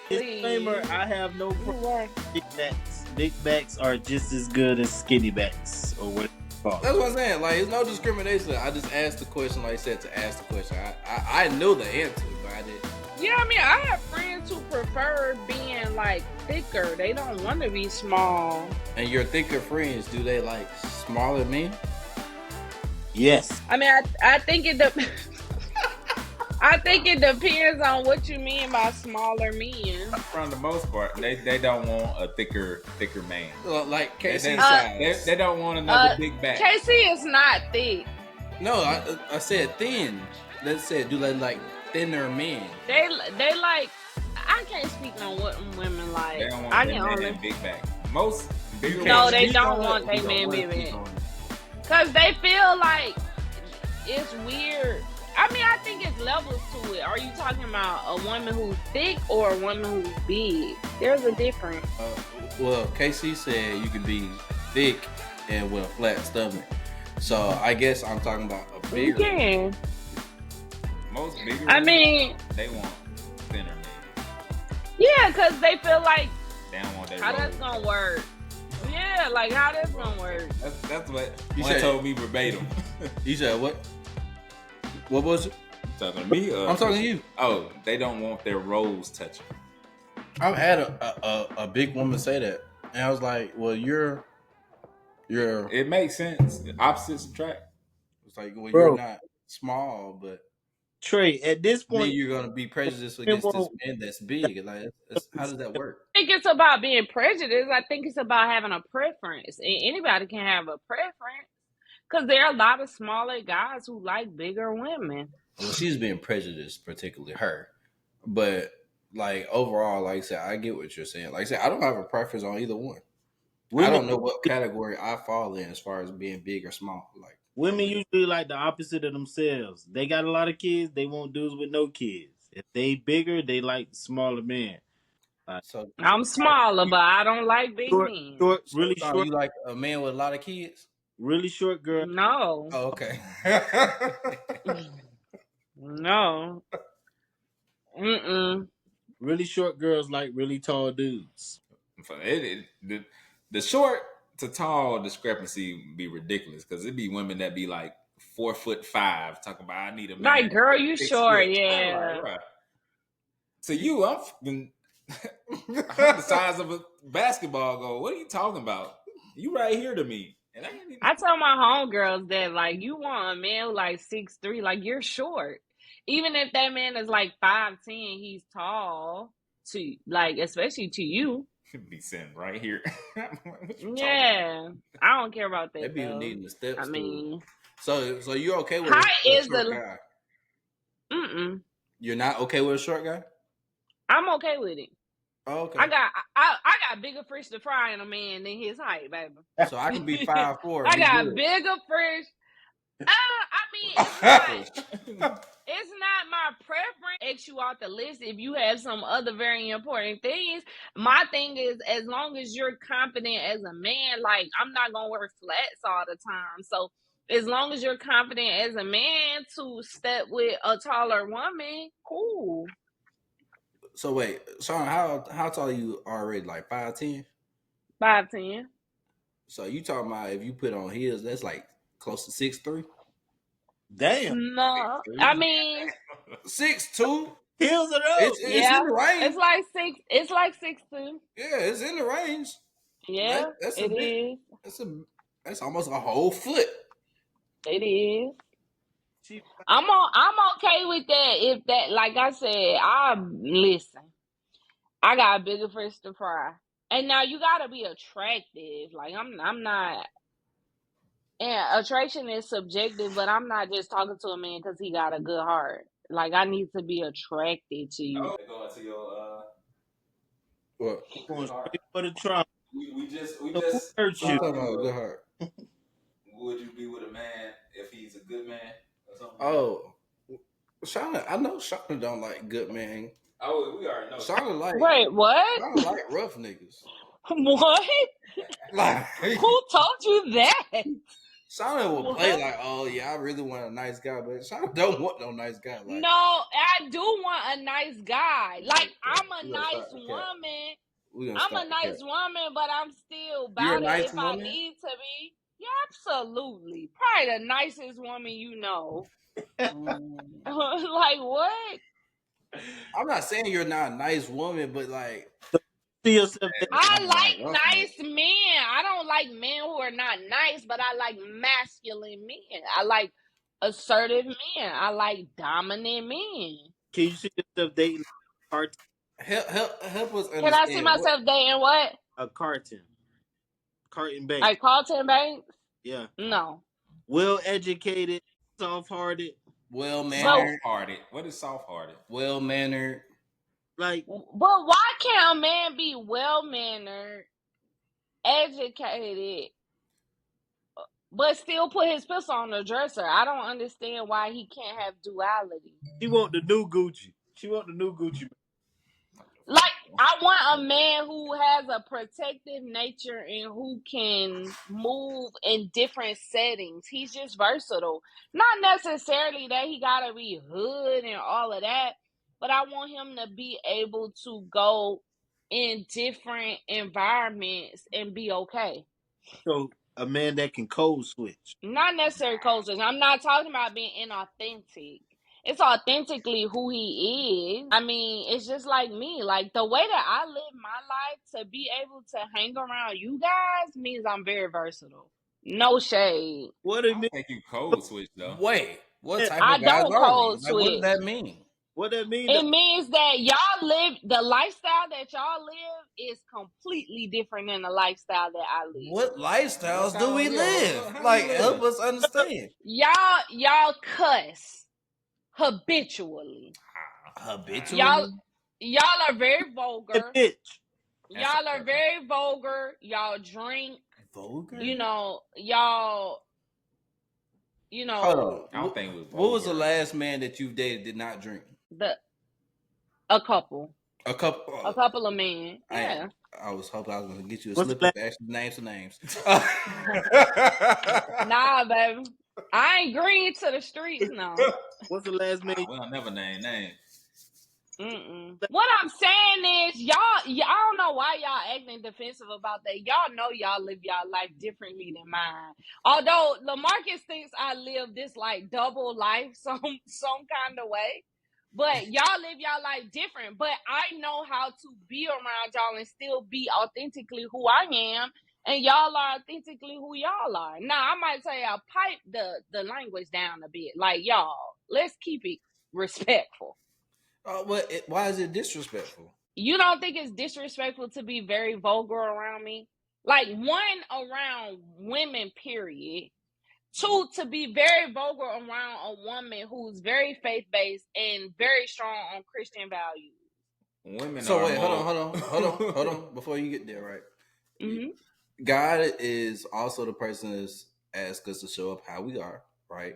Disclaimer: Please. I have no You problem. were. Big backs. Big backs are just as good as skinny backs, or what you call That's it. what I'm saying. Like, it's no discrimination. I just asked the question, like I said, to ask the question. I knew the answer, but I didn't. Yeah, I mean, I have friends who prefer being like thicker. They don't want to be small. And your thicker friends, do they like smaller men? Yes. I mean, I think it I think it depends on what you mean by smaller men. From the most part, they don't want a thicker man. Like They, Casey they, size. they don't want another big back. Casey is not thick. No, I said thin. Let's say, do they like thinner men? They like. I can't speak on what women like. They don't want I that can man only. in big back. Most bigger No, ones- they Speak don't on want it. they You man don't big wanna speak back. on it. Cause they feel like it's weird. I mean, I think it's levels to it. Are you talking about a woman who's thick or a woman who's big? There's a difference. Well, KC said you can be thick and with a flat stomach. So I guess I'm talking about a You bigger. can. most bigger I ones, mean, they want thinner men. yeah, cause they feel like They don't want that. how that's roll. gonna work. Yeah, like how that's gonna work. That's what You one said- told me verbatim. You said what? What was it? Talking to me? I'm talking to you. Oh, they don't want their rolls touching. I've had a big woman say that, and I was like, "Well, you're." It makes sense. Opposites attract. It's like, well, Bro. you're not small, but Trey, at this then point, you're gonna be prejudiced against this man that's big. Like, how does that work? I think it's about being prejudiced. I think it's about having a preference. And anybody can have a preference. Because there are a lot of smaller guys who like bigger women. Well, she's being prejudiced, particularly her. But like overall, like I said, I get what you're saying. Like I said, I don't have a preference on either one. I don't know what category I fall in as far as being big or small. Like women usually like the opposite of themselves. They got a lot of kids. They want dudes with no kids. If they bigger, they like smaller men. so. I'm smaller, but I don't like big Short, men. short, So, really Sean, short, you like a man with a lot of kids? really short girl. No. Oh, okay. No. Mm-mm. Really short girls like really tall dudes. The short to tall discrepancy be ridiculous because it'd be women that be like 4'5" talking about I need a man. Like, girl, you 6 short, foot. yeah. Like, right. To you, I'm the size of a basketball goal. What are you talking about? You right here to me. And I ain't even... I tell my homegirls that, like, you want a man who like 6'3", like, you're short. Even if that man is like 5'10", he's tall to, like, especially to you. be sitting right here. Yeah. I don't care about that, They be though. needing the steps. I mean, so you're okay with height a is short the- guy? mm-mm. You're not okay with a short guy? I'm okay with it. Oh, okay. I got bigger fish to fry in a man than his height, baby. So I can be 5'4". I be got good. bigger fish. I mean, it's not my preference. X you off the list if you have some other very important things. My thing is, as long as you're confident as a man, like I'm not gonna wear flats all the time. So as long as you're confident as a man to step with a taller woman, cool. So wait, Sean, how tall are you already? Like 5'10"? 5'10". So you talking about if you put on heels, that's like close to 6'3"? Damn. No, I mean, 6'2"? Heels are those. It's in the range. It's like 6. It's like 6'2". Yeah, it's in the range. Yeah, That's a it bit- is. That's almost a whole foot. It is. I'm okay with that. If that, like I said, listen. I got bigger fish to fry, and now you gotta be attractive. Like I'm not. And attraction is subjective, but I'm not just talking to a man because he got a good heart. Like I need to be attracted to you. Going to your What? Going straight for the trunk. we just Hurt I'm you. talking about a good heart. would you be with a man if he's a good man or something? Oh, Shauna, I know Shauna don't like good men. Oh, we already know. Shauna like Wait, what? Shauna like rough niggas. What? Like Who told you that? Shauna will play like, oh yeah, I really want a nice guy, but Shauna don't want no nice guy. Like, No, I do want a nice guy. Like, I'm a we're gonna nice start the cap. woman. We're gonna I'm start a the cap. nice woman, but I'm still You're a about it nice if I woman? need to be. Yeah, absolutely. Probably the nicest woman you know. Like, what? I'm not saying you're not a nice woman, but like, See yourself dating I like nice men. I don't like men who are not nice, but I like masculine men. I like assertive men. I like dominant men. Can you see yourself dating a carton? help us understand. Can I see myself dating what? A carton. Carton Bank. Like Carlton Banks? Yeah. No. Well educated, soft hearted. Well mannered. Soft-hearted. What is soft-hearted? Well mannered. Like, but why can't a man be well mannered, educated, but still put his pistol on the dresser? I don't understand why he can't have duality. she want the new Gucci. She want the new Gucci. Like, I want a man who has a protective nature and who can move in different settings. He's just versatile. Not necessarily that he gotta be hood and all of that, but I want him to be able to go in different environments and be okay. So a man that can code switch. Not necessarily cultures. I'm not talking about being inauthentic. It's authentically who he is. I mean, it's just like me. Like, the way that I live my life, to be able to hang around you guys means I'm very versatile. No shade. What I it don't mean? think you code switch though. Wait, what type I of guys don't are code we? Like, what does that mean? What that mean? It means that y'all live, the lifestyle that y'all live is completely different than the lifestyle that I live. What lifestyles What do we kind of- live? how Like, you live? help us understand. Y'all cuss habitually. Habitually? Y'all are very vulgar. Bitch. Y'all are very vulgar. Y'all drink. Vulgar? You know, y'all. You know. Hold on. I don't think it was What was the vulgar. last man that you've dated did not drink? A couple. A couple. A couple of men. Yeah. I was hoping I was going to get you a What's slip the up, actually name some names. Nah, baby. I ain't green to the streets now. What's the last man? We'll never name names. What I'm saying is, y'all don't know why y'all acting defensive about that. Y'all know y'all live y'all life differently than mine. Although LaMarcus thinks I live this like double life some kind of way. But y'all live y'all life different. But I know how to be around y'all and still be authentically who I am. And y'all are authentically who y'all are. Now, I might say I pipe the language down a bit. Like, y'all, let's keep it respectful. Why is it disrespectful? You don't think it's disrespectful to be very vulgar around me? Like, one, around women, period. Two, to be very vulgar around a woman who's very faith-based and very strong on Christian values. Women So are wait, more... hold on. Before you get there, right? Mm-hmm. God is also the person that's asked us to show up how we are, right?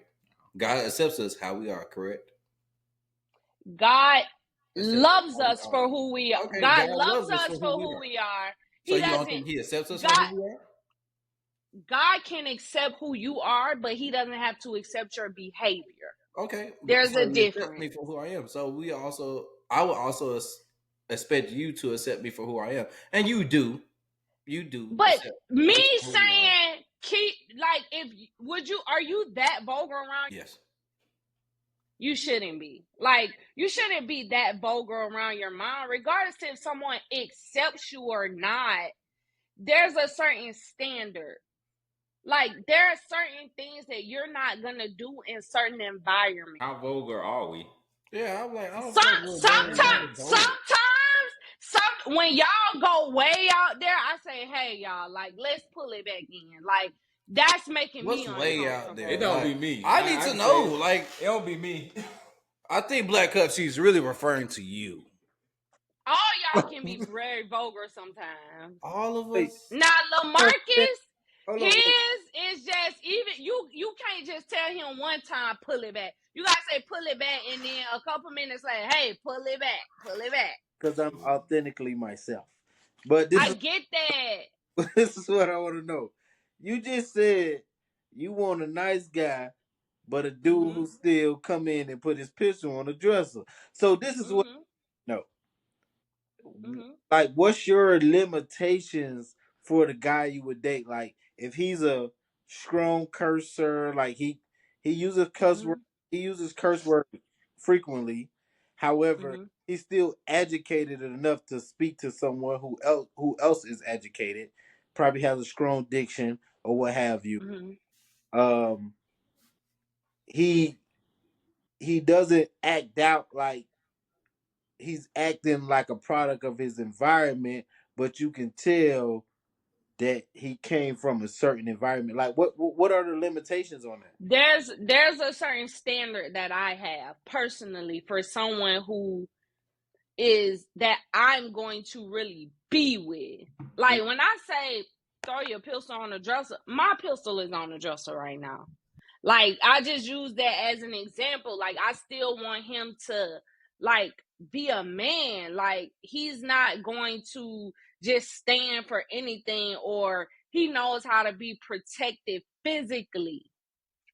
God accepts us how we are, correct? God loves us for who we are. Okay, God loves us for who we are. So you don't think he accepts us for who we are? God can accept who you are, but he doesn't have to accept your behavior. Okay. There's a He difference. accepts me for who I am. So I would also expect you to accept me for who I am. And you do. You do. But me saying are you that vulgar around? Yes. You shouldn't be. Like, you shouldn't be that vulgar around your mom, regardless if someone accepts you or not. There's a certain standard. Like, there are certain things that you're not gonna do in certain environments. How vulgar are we? Yeah, I'm like, I don't sometimes when y'all go way out there, I say, hey, y'all, like, let's pull it back in. Like, that's making me way out there? It don't be me. I need to know. Like, it don't be me. I think Black Cup, she's really referring to you. All y'all can be very vulgar sometimes. All of us. Now, LaMarcus, his is just even you can't just tell him one time pull it back. You gotta say pull it back, and then a couple minutes later, hey, pull it back. Because I'm authentically myself. But I get that. This is what I want to know. You just said You want a nice guy, but a dude who still come in and put his pistol on the dresser. So this is what no. Like, what's your limitations for the guy you would date? Like, if he's a strong cursor, like he uses cuss word, he uses curse word frequently. However, he's still educated enough to speak to someone who else is educated, probably has a strong diction or what have you. Um, he he doesn't act out like he's acting like a product of his environment, but you can tell that he came from a certain environment. Like, what are the limitations on that? There's a certain standard that I have personally for someone who is that I'm going to really be with. Like, when I say throw your pistol on the dresser, my pistol is on the dresser right now. Like, I just use that as an example. Like, I still want him to, like, be a man. Like, he's not going to just stand for anything, or he knows how to be protected physically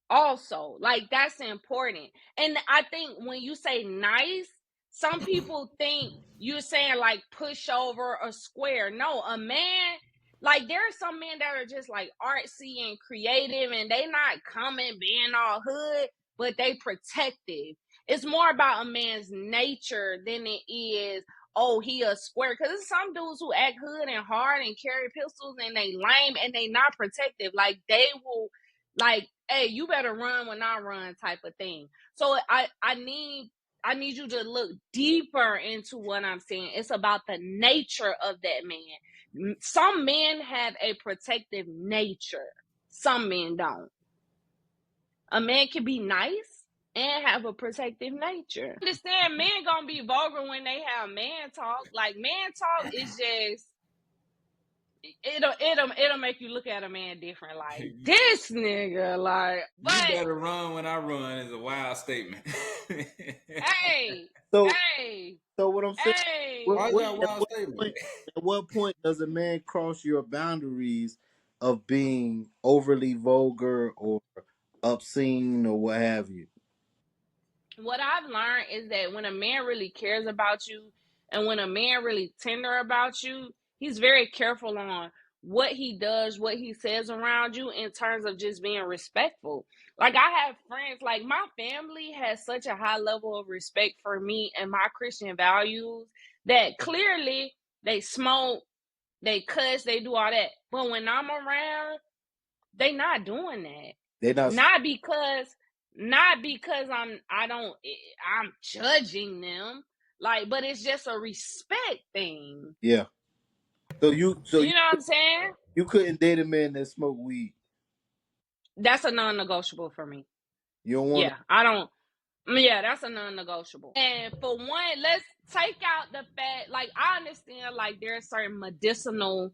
also. Like, that's important. And I think when you say nice, some people think you're saying like pushover or square. No, a man, like, there are some men that are just like artsy and creative, and they not coming being all hood, but they protective. It's more about a man's nature than it is, oh, he a square. Because there's some dudes who act hood and hard and carry pistols and they lame and they not protective. Like, they will, like, hey, you better run when I run type of thing. So I need you to look deeper into what I'm saying. It's about the nature of that man. Some men have a protective nature. Some men don't. A man can be nice and have a protective nature. Understand, men gonna be vulgar when they have man talk. Like, man talk is just, it'll make you look at a man different. Like, this nigga, like, but you better run when I run is a wild statement. hey, So, hey, so what I'm saying, hey. Why is that a wild statement? point, at what point does a man cross your boundaries of being overly vulgar or obscene or what have you? What I've learned is that when a man really cares about you and when a man really tender about you, he's very careful on what he does, what he says around you in terms of just being respectful. Like, I have friends, like, my family has such a high level of respect for me and my Christian values that clearly they smoke, they cuss, they do all that. But when I'm around, they not doing that. They not. Not because I'm judging them. Like, but it's just a respect thing. Yeah. So You know what I'm saying? you couldn't date a man that smoke weed. That's a non-negotiable for me. You don't want. Yeah, I don't. Yeah, that's a non-negotiable. And for one, let's take out the fact, like, I understand, like, there are certain medicinal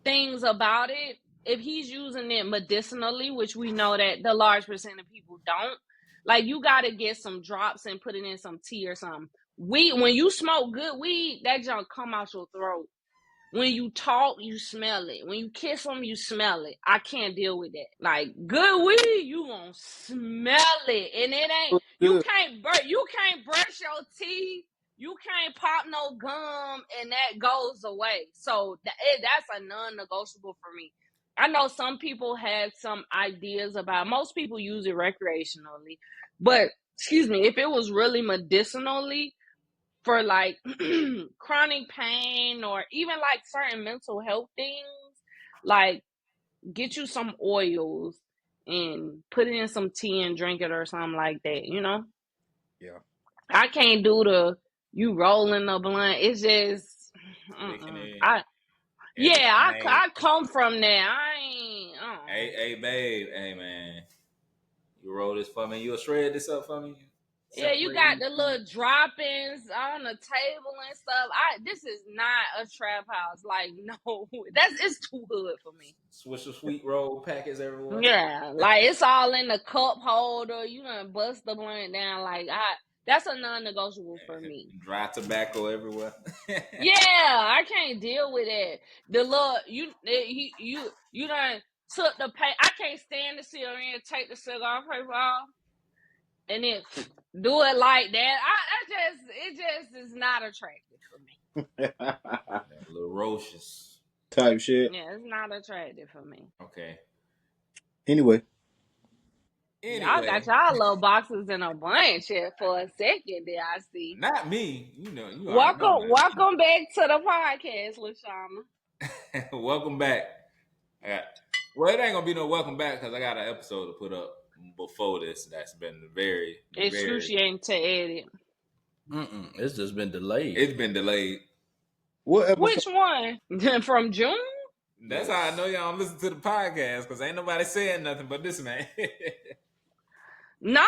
things about it. If he's using it medicinally, which we know that the large percent of people don't, like, you got to get some drops and put it in some tea or something. When you smoke good weed, that junk come out your throat. When you talk, you smell it. When you kiss them, you smell it. I can't deal with that. Like, good weed, you gonna smell it, and it ain't. You Good. can't brush your teeth. You can't pop no gum, and that goes away. So that's a non-negotiable for me. I know some people had some ideas about. Most people use it recreationally, but excuse me, if it was really medicinally, for like chronic pain or even like certain mental health things, like, get you some oils and put it in some tea and drink it or something like that, you know? Yeah. I can't do the you rolling the blunt. It's just I I come from there. I ain't Hey, babe. Hey, man. You roll this for me. You'll shred this up for me. Yeah, you Separate got these the two. little droppings on the table and stuff. This is not a trap house. Like, no, it's too hood for me. Swisher sweet roll packets everywhere. Yeah, like, it's all in the cup holder. You done bust the blunt down. Like, that's a non-negotiable for me. Dry tobacco everywhere. Yeah, I can't deal with it. The little you done took the pay. I can't stand to see her in take the cigar paper off and then do it like that. It just is not attractive for me. A little rocious type shit. Yeah, it's not attractive for me. Okay. Anyway, Y'all got y'all little boxes in a bunch here for a second. There, I see. Not me. You know, you already know Welcome, about welcome back to the podcast, LaShawna. me. Welcome back. Well, it ain't gonna be no welcome back because I got an episode to put up before this. That's been very Excruciating to edit. It's just been delayed. It's been delayed. what episode? Which one? From June? That's how I know y'all don't listen to the podcast because ain't nobody saying nothing but this man. Nah,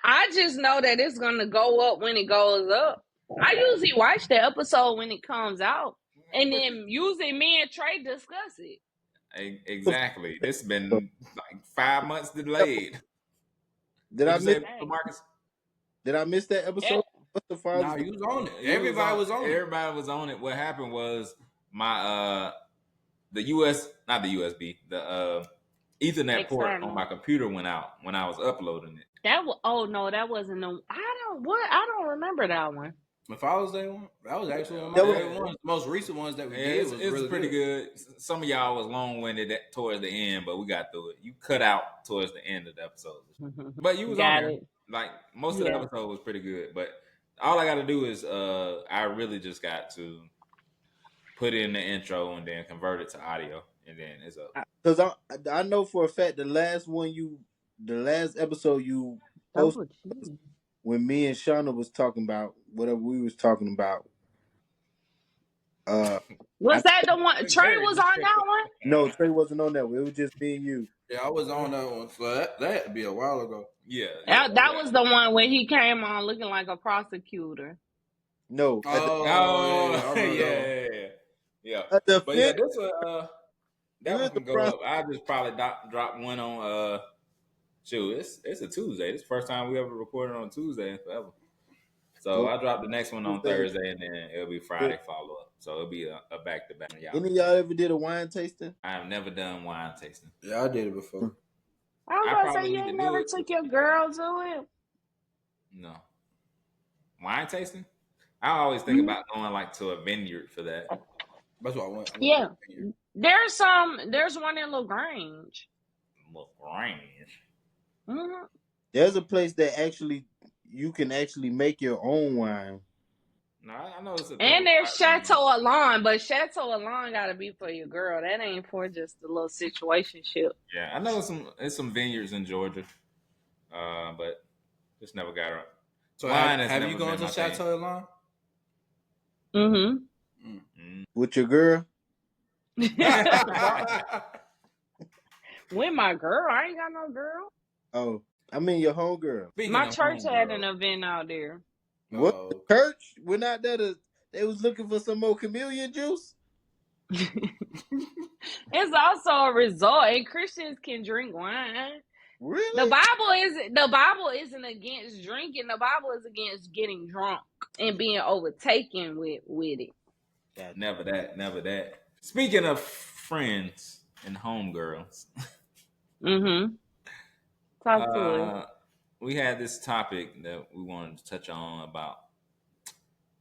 I just know that it's gonna go up when it goes up. I usually watch the episode when it comes out, and then usually me and Trey discuss it. Exactly. This been like 5 months delayed. Did I miss? Marcus? Did I miss that episode? What's the farthest? Nah, you was on it. Everybody was on it. Everybody was on it. What happened was my the US, not the USB, the Ethernet port on my computer went out when I was uploading it. That wasn't no. I don't remember that one. If I was that one, that was actually one of my ones. The most recent ones that we did was really pretty good. Some of y'all was long-winded towards the end, but we got through it. You cut out towards the end of the episode, but you was on there. Like most of the episode was pretty good. But all I got to do is I really just got to put in the intro and then convert it to audio, and then it's up. Because I know for a fact the last episode you posted when me and Shauna was talking about whatever we was talking about. Was that the one? Trey was on that one? No, Trey wasn't on that one. It was just me and you. Yeah, I was on that one. So that had to be a while ago. Yeah. That was the one where he came on looking like a prosecutor. No. Yeah. But yeah, this that one can go up. I just probably drop one on it's a Tuesday. This is the first time we ever recorded on Tuesday forever. So I dropped the next one on Thursday, and then it'll be Friday follow up. So it'll be a back to back. Any of y'all ever did a wine tasting? I have never done wine tasting. Yeah, I did it before. I was gonna say you never took your girl to it. No. Wine tasting? I always think about going like to a vineyard for that. That's what I went. Yeah. There's one in LaGrange. LaGrange. Mm-hmm. There's a place that you can actually make your own wine. No, I know it's and there's Chateau Alon, but Chateau Alon gotta be for your girl. That ain't for just a little situationship. Yeah, I know it's some vineyards in Georgia, but just never got around. So have you gone to Chateau Alon? Mm-hmm. With your girl? With my girl, I ain't got no girl. Oh, I mean your homegirl. My church had an event out there. What church? We're not there they was looking for some more chameleon juice. It's also a resort, and Christians can drink wine. Really? The Bible isn't against drinking. The Bible is against getting drunk and being overtaken with it. Never that. Speaking of friends and homegirls. Mm-hmm. Talk to us. We had this topic that we wanted to touch on about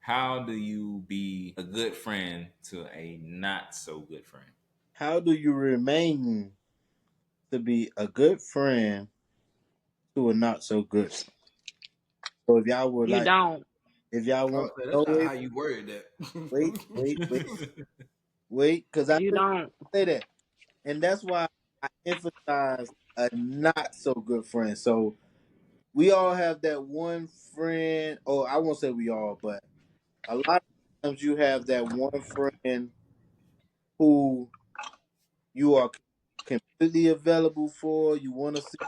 how do you be a good friend to a not so good friend? How do you remain to be a good friend to a not so good? So if y'all were you don't. If y'all want that's not how you worded that. wait, because I don't say that. And that's why I emphasize a not so good friend. So we all have that one friend, or I won't say we all, but a lot of times you have that one friend who you are completely available for. You want to see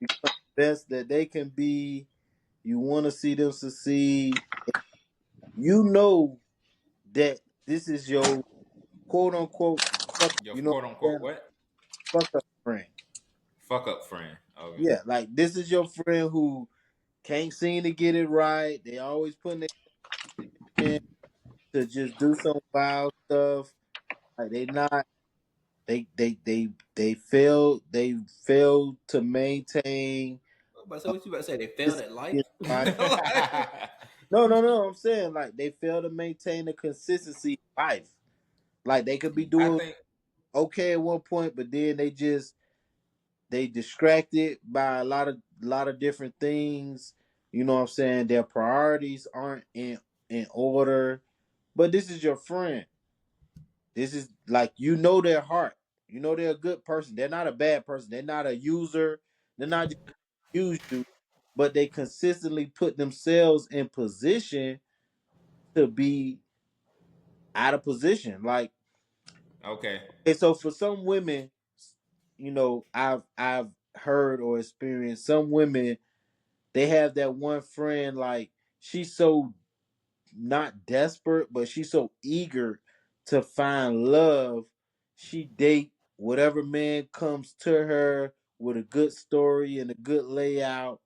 become the best that they can be. You want to see them succeed. You know that this is your quote unquote quote unquote what? Fuck up friend. Fuck up friend. Okay. Yeah, like this is your friend who can't seem to get it right. They always putting their in to just do some wild stuff. Like they not They failed to maintain. But so what you about to say? They failed at life. Like, no. I'm saying like they fail to maintain the consistency in life. Like they could be I doing think okay at one point, but then they distracted by a lot of different things. You know what I'm saying? Their priorities aren't in order. But this is your friend. This is like their heart. They're a good person. They're not a bad person. They're not a user. They're not just use you, but they consistently put themselves in position to be out of position. Like, okay. and so for some women, I've heard or experienced some women, they have that one friend, like she's so not desperate, but she's so eager to find love. She date whatever man comes to her with a good story and a good layout.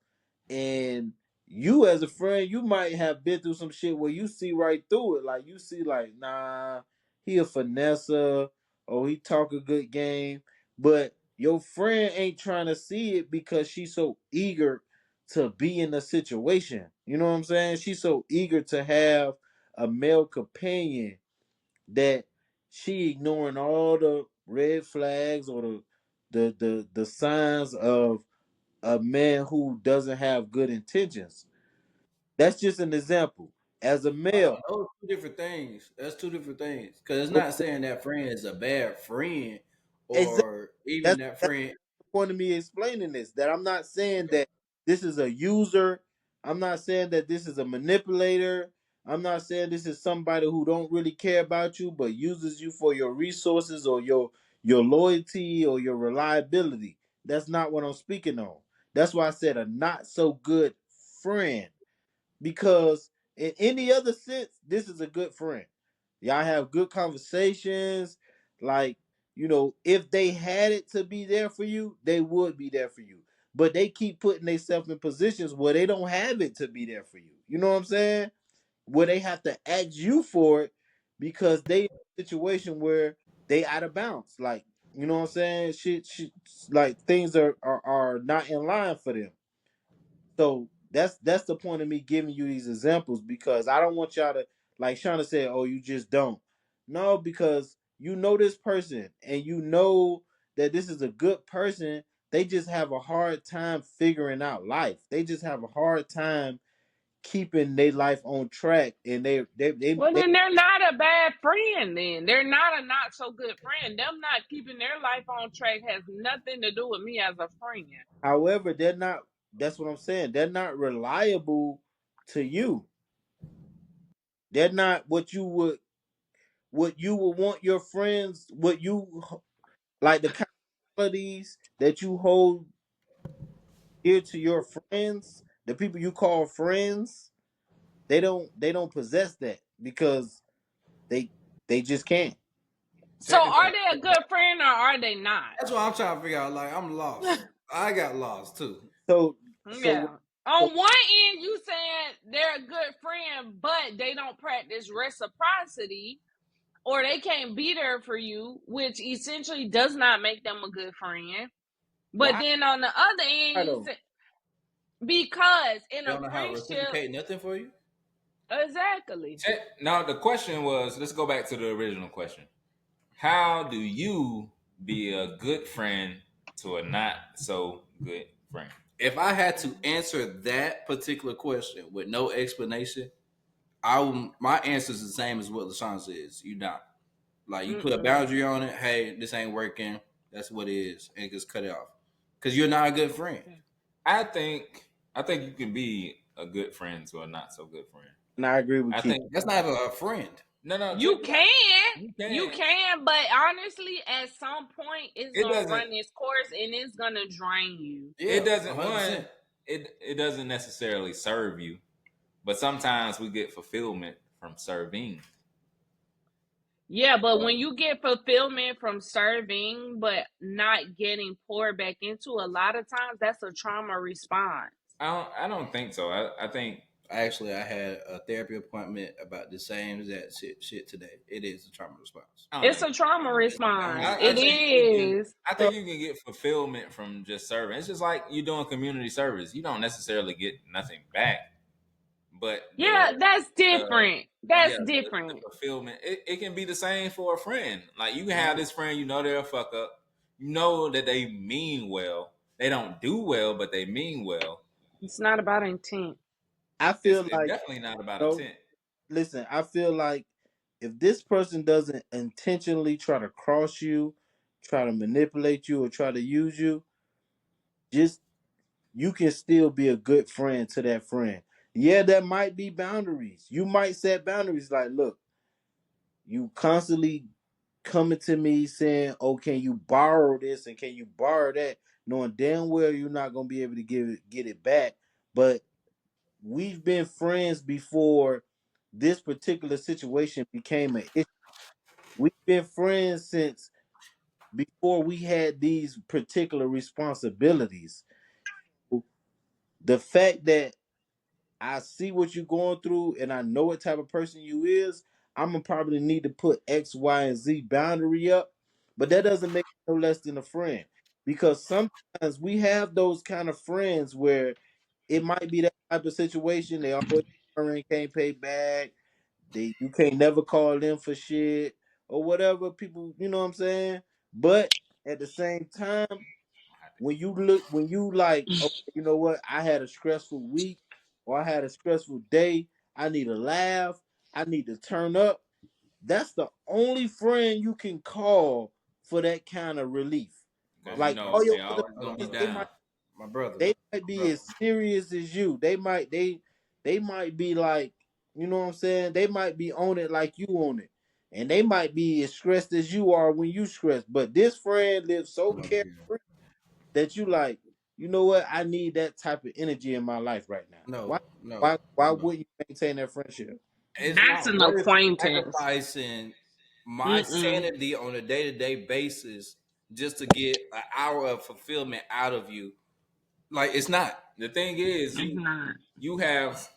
And you as a friend, you might have been through some shit where you see right through it. Like you see, like, nah, he a finesser or he talk a good game. But your friend ain't trying to see it because she's so eager to be in a situation. You know what I'm saying? She's so eager to have a male companion that she ignoring all the red flags or the signs of a man who doesn't have good intentions. That's just an example. As a male, Those two different things. That's two different things. Because it's what- not saying that friend is a bad friend, exactly. or even That's that that's friend. the point of me explaining this. That I'm not saying that this is a user. I'm not saying that this is a manipulator. I'm not saying this is somebody who don't really care about you, but uses you for your resources or your loyalty or your reliability. That's not what I'm speaking on. That's why I said a not so good friend. Because in any other sense, this is a good friend. Y'all have good conversations. Like, if they had it to be there for you, they would be there for you. But they keep putting themselves in positions where they don't have it to be there for you. You know what I'm saying? Where they have to ask you for it because they in a situation where they out of bounds. Like, you know what I'm saying? Like things are not in line for them. So that's the point of me giving you these examples because I don't want y'all to like Shauna said, oh, you just don't. No, because you know this person and you know that this is a good person. They just have a hard time figuring out life. They just have a hard time keeping their life on track. And Well, they then they're not a bad friend. Then they're not so good friend. Them not keeping their life on track has nothing to do with me as a friend. however, they're not. That's what I'm saying. They're not reliable to you. They're not what you would want your friends, what you like the qualities that you hold dear to your friends, the people you call friends, they don't possess that because they they just can't. So Check this are out. they a good friend or are they not? That's what I'm trying to figure out. Like I'm lost. I got lost too. So so Yeah. so On one end, you saying they're a good friend, but they don't practice reciprocity, or they can't be there for you, which essentially does not make them a good friend. But why then on the other end, you though? say because in They a don't know how to friendship, reciprocate nothing for you. exactly. Now the question was, let's go back to the original question. How do you be a good friend to a not so good friend? If I had to answer that particular question with no explanation, my answer is the same as what LaShawn says. You not. Like you put a Mm-mm. boundary on it. Hey, this ain't working. That's what it is, and just cut it off. Because you're not a good friend. I think I think you can be a good friend to a not so good friend. And I agree with I Keith. think That's not a friend. no, check You this out. can, You you can. can, but honestly, at some point, it's It gonna doesn't. run its course and it's gonna drain you. Yeah, It doesn't. 100%. One. It doesn't necessarily serve you, but sometimes we get fulfillment from serving. Yeah, but Right. when you get fulfillment from serving, but not getting poured back into, a lot of times that's a trauma response. I don't think so. I think Actually, I had a therapy appointment about the same exact shit today. It is a trauma response. It's a trauma response. It is. I think you can get fulfillment from just serving. It's just like you're doing community service. You don't necessarily get nothing back, but that's different. That's different. the fulfillment. It can be the same for a friend. Like you can have this friend, you know they're a fuck up. You know that they mean well. They don't do well, but they mean well. It's not about intent. I feel It's like definitely not about no. intent. Listen, I feel like if this person doesn't intentionally try to cross you, try to manipulate you, or try to use you, just you can still be a good friend to that friend. Yeah, there might be boundaries. You might set boundaries like, look, you constantly coming to me saying, "Oh, can you borrow this and can you borrow that?" Knowing damn well you're not gonna be able to get it back. But we've been friends before this particular situation became an issue. We've been friends since before we had these particular responsibilities. The fact that I see what you're going through and I know what type of person you is, I'm gonna probably need to put X, Y, and Z boundary up. But that doesn't make me no less than a friend. Because sometimes we have those kind of friends where it might be that type of situation. They always can't pay back. You can't never call them for shit or whatever. People, you know what I'm saying? But at the same time, when you like, okay, you know what? I had a stressful week or I had a stressful day. I need a laugh. I need to turn up. That's the only friend you can call for that kind of relief. Because you Like know all your they other always gonna be friends, they might down. My brother. be as serious as you. They might be like, you know what I'm saying? They might be on it like you on it. And they might be as stressed as you are when you stressed. But this friend lives so carefree that you like, you know what? I need that type of energy in my life right now. No, Why no. wouldn't you maintain that friendship? It's That's not an worth acquaintance. sacrificing my Mm-mm. sanity on a day-to-day basis just to get an hour of fulfillment out of you. Like it's not. The thing is, It's not. you have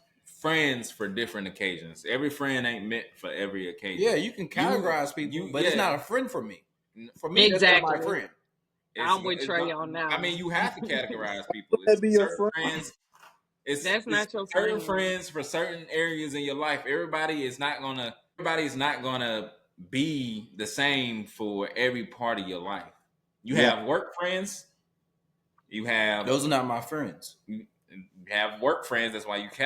friends for different occasions. Every friend ain't meant for every occasion. Yeah, you can categorize people, but it's not a friend for me. For me, that's not my Exactly. friend. I'm with Trey on that I mean, one. you have to categorize people. Would that It's be your certain friend? friends. That's It's not your certain friend. friends for certain areas in your life. Everybody's not gonna be the same for every part of your life. You Yeah. have work friends. You have Those are not my friends. you have work friends. That's why you Those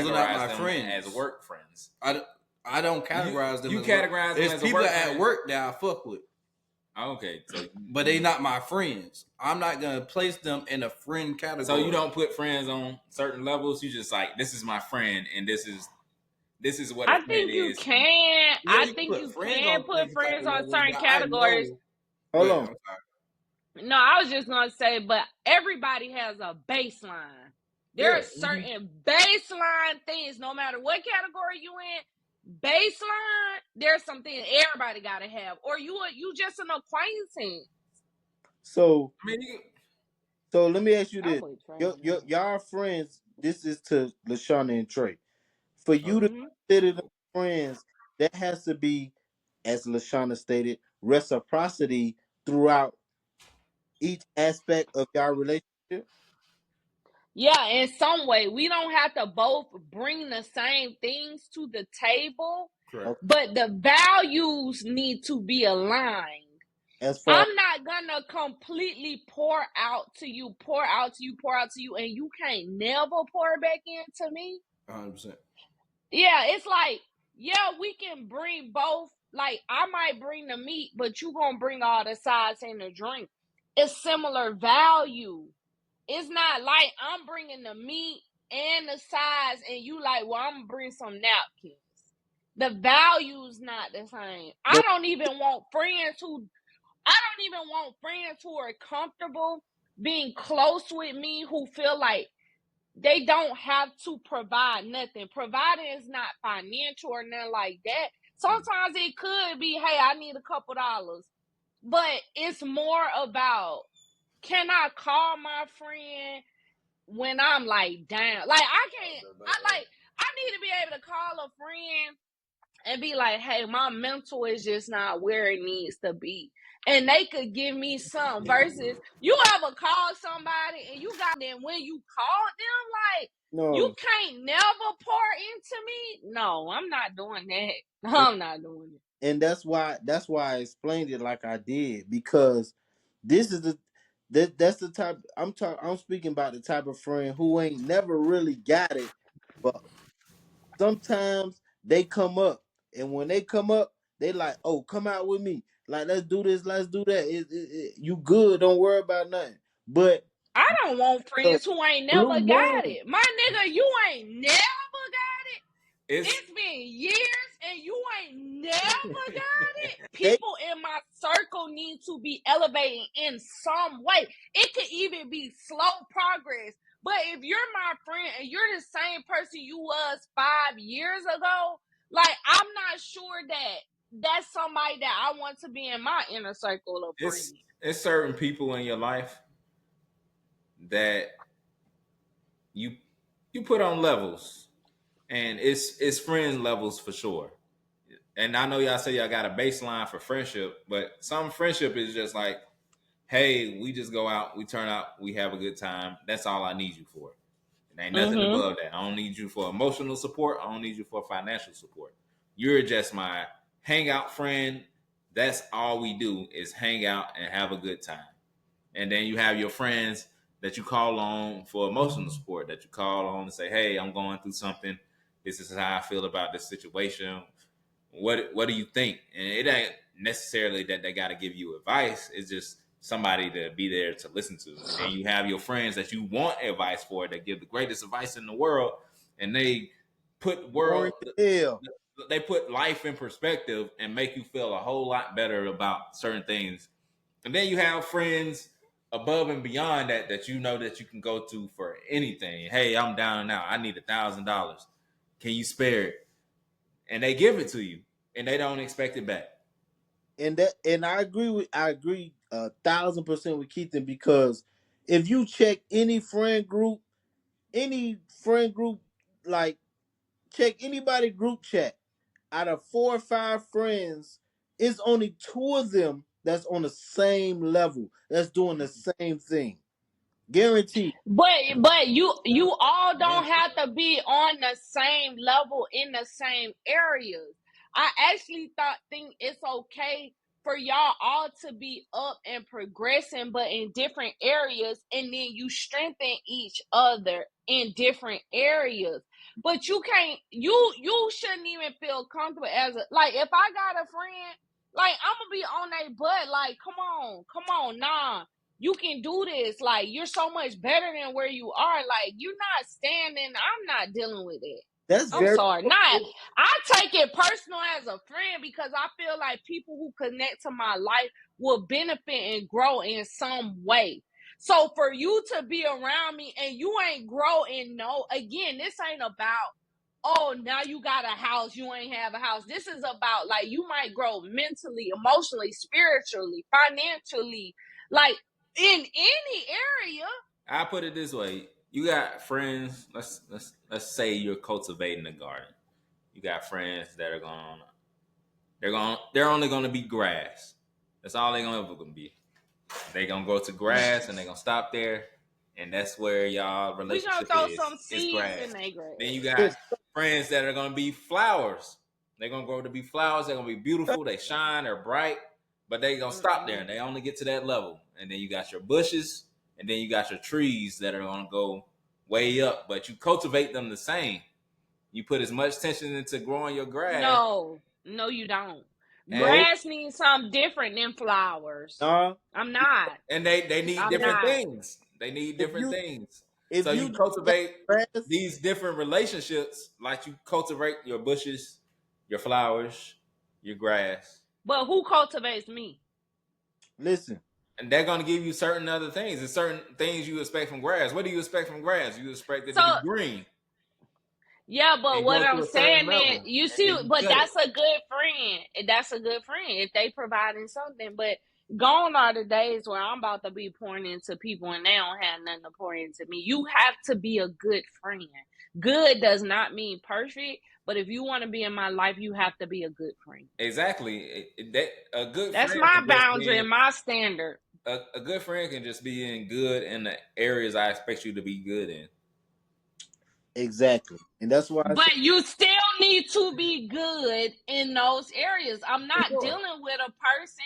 are not my them friends. as work friends. I don't categorize them. You as categorize work. them There's as a people work at friend. work that I fuck with. Okay, so but they not my friends. I'm not gonna place them in a friend category. So you don't put friends on certain levels. You just like, this is my friend, and this is what a I friend think you is. can. Yeah, I you can think put you friends can on put different type friends of on levels, certain but I categories. know. Hold But on. I'm sorry. No, I was just gonna say, but everybody has a baseline. There are Yeah. certain baseline things, no matter what category you in. Baseline, there's something everybody gotta have, or you just an acquaintance. So I mean, so let me ask you I'm this. with Trey on Y'all friends, this is to Lashana and Trey. For you that. to Mm-hmm. consider them friends, that has to be, as Lashana stated, reciprocity throughout each aspect of y'all relationship. Yeah, in some way, we don't have to both bring the same things to the table, Correct. Okay. but the values need to be aligned. As far I'm not gonna completely pour out to you, pour out to you, pour out to you, and you can't never pour back into me. 100%. Yeah, it's like, yeah, we can bring both. Like, I might bring the meat, but you gonna bring all the sides and the drink. It's similar value. It's not like I'm bringing the meat and the sides, and you like, well, I'm gonna bring some napkins. The value's not the same. I but don't even want friends who are comfortable being close with me, who feel like they don't have to provide nothing. Providing is not financial or nothing like that. Sometimes it could be, hey, I need a couple dollars. But it's more about, can I call my friend when I'm like down. Like I need to be able to call a friend and be like, hey, my mental is just not where it needs to be. And they could give me some versus you ever call somebody and you got them when you called them, like, you can't never pour into me. No, I'm not doing that. I'm not doing it. And that's why I explained it like I did, because this is that's the type I'm speaking about, the type of friend who ain't never really got it, but sometimes they come up, and when they come up, they like, oh, come out with me, like, let's do this, let's do that. You good? Don't worry about nothing. But I don't want the friends who ain't blue never got moon, it. My nigga, you ain't never got it. It's been years and you ain't never got it. they People in my circle need to be elevating in some way. It could even be slow progress. But if you're my friend and you're the same person you was 5 years ago, like, I'm not sure that that's somebody that I want to be in my inner circle of friends. It's certain people in your life that you put on levels, and it's friend levels for sure. And I know y'all say y'all got a baseline for friendship, but some friendship is just like, hey, we just go out, we turn out, we have a good time. That's all I need you for. It ain't nothing above that. I don't need you for emotional support. I don't need you for financial support. You're just my hangout friend. That's all we do is hang out and have a good time. And then you have your friends that you call on for emotional support, that you call on and say, hey, I'm going through something. This is how I feel about this situation. What do you think? And it ain't necessarily that they got to give you advice. It's just somebody to be there to listen to. And then you have your friends that you want advice for, that give the greatest advice in the world, and they put boring as hell. they put life in perspective and make you feel a whole lot better about certain things. And then you have friends above and beyond that you know that you can go to for anything. Hey, I'm down now. I need $1,000. Can you spare it? And they give it to you, and they don't expect it back. And I agree 1,000% with Keithan, because if you check any friend group, like, check anybody group chat, out of 4 or 5 friends, it's only 2 of them that's on the same level, that's doing the same thing. Guaranteed. But you all don't have to be on the same level in the same areas. I actually think it's okay for y'all all to be up and progressing, but in different areas, and then you strengthen each other in different areas. But you shouldn't even feel comfortable as a, like, if I got a friend, like, I'm gonna be on their butt, like, come on, nah, you can do this. Like, you're so much better than where you are. Like, you're not standing. I'm not dealing with it. That's I'm very sorry. Not. I take it personal as a friend because I feel like people who connect to my life will benefit and grow in some way. So for you to be around me and you ain't grow and again, this ain't about, oh, now you got a house, you ain't have a house. This is about, like, you might grow mentally, emotionally, spiritually, financially, like, in any area. I put it this way: you got friends. Let's say you're cultivating a garden. You got friends that are they're only gonna be grass. That's all they're ever gonna be. They gonna go to grass and they gonna stop there, and that's where y'all We gonna relationship throw is. some It's seeds grass. in their grass. Then you got friends that are gonna be flowers. They're gonna grow to be flowers. They're gonna be beautiful. They shine. They're bright. But they gonna stop there, and they only get to that level. And then you got your bushes, and then you got your trees that are gonna go way up. But you cultivate them the same. You put as much attention into growing your grass, No, you don't. no. Grass needs something different than flowers. Nah. I'm not. and they need I'm different not. things. They need If different you things. if So you you just got cultivate grass, these different relationships, like you cultivate your bushes, your flowers, your grass, But who cultivates me? listen. and they're going to give you certain other things and certain things you expect from grass. What do you expect from grass? You expect it to So be green yeah, but and what grow I'm to a certain saying is, level, you and see, then you but cut it. that's a good friend. That's a good friend if they providing something. But Gone are the days where I'm about to be pouring into people and they don't have nothing to pour into me. You have to be a good friend. Good does not mean perfect, but if you want to be in my life, you have to be a good friend. Exactly. That a good That's friend my can just boundary be and my standard. a good friend can just be in good in the areas I expect you to be good in. Exactly. And that's why I said, But you still need to be good in those areas. I'm For not sure. dealing with a person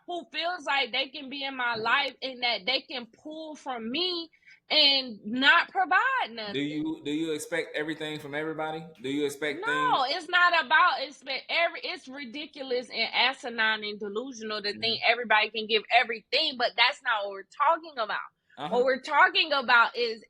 who feels like they can be in my life and that they can pull from me and not provide nothing. Do you expect everything from everybody? Do you expect things? No, it's not about it's ridiculous and asinine and delusional to think everybody can give everything, but that's not what we're talking about. What we're talking about is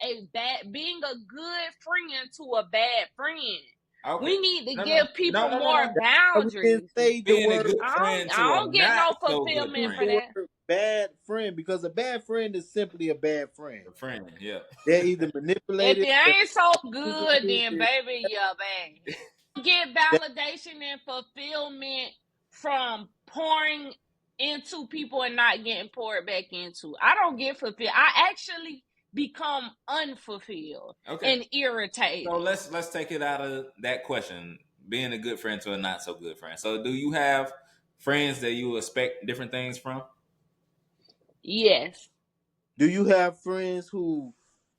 being a good friend to a bad friend. Okay. We need to give people more No. that's why we didn't boundaries. say the Being a word, good friend I to a don't get not no so good fulfillment use for the friend. that. word bad friend, because a bad friend is simply a bad friend. A friend, yeah. They're either If manipulated, it they're ain't so using good, you, then baby, you're bad. Get validation and fulfillment from pouring into people and not getting poured back into. I don't get fulfilled. I actually become unfulfilled and irritated. So let's take it out of that question. Being a good friend to a not so good friend. So do you have friends that you expect different things from? Yes. Do you have friends who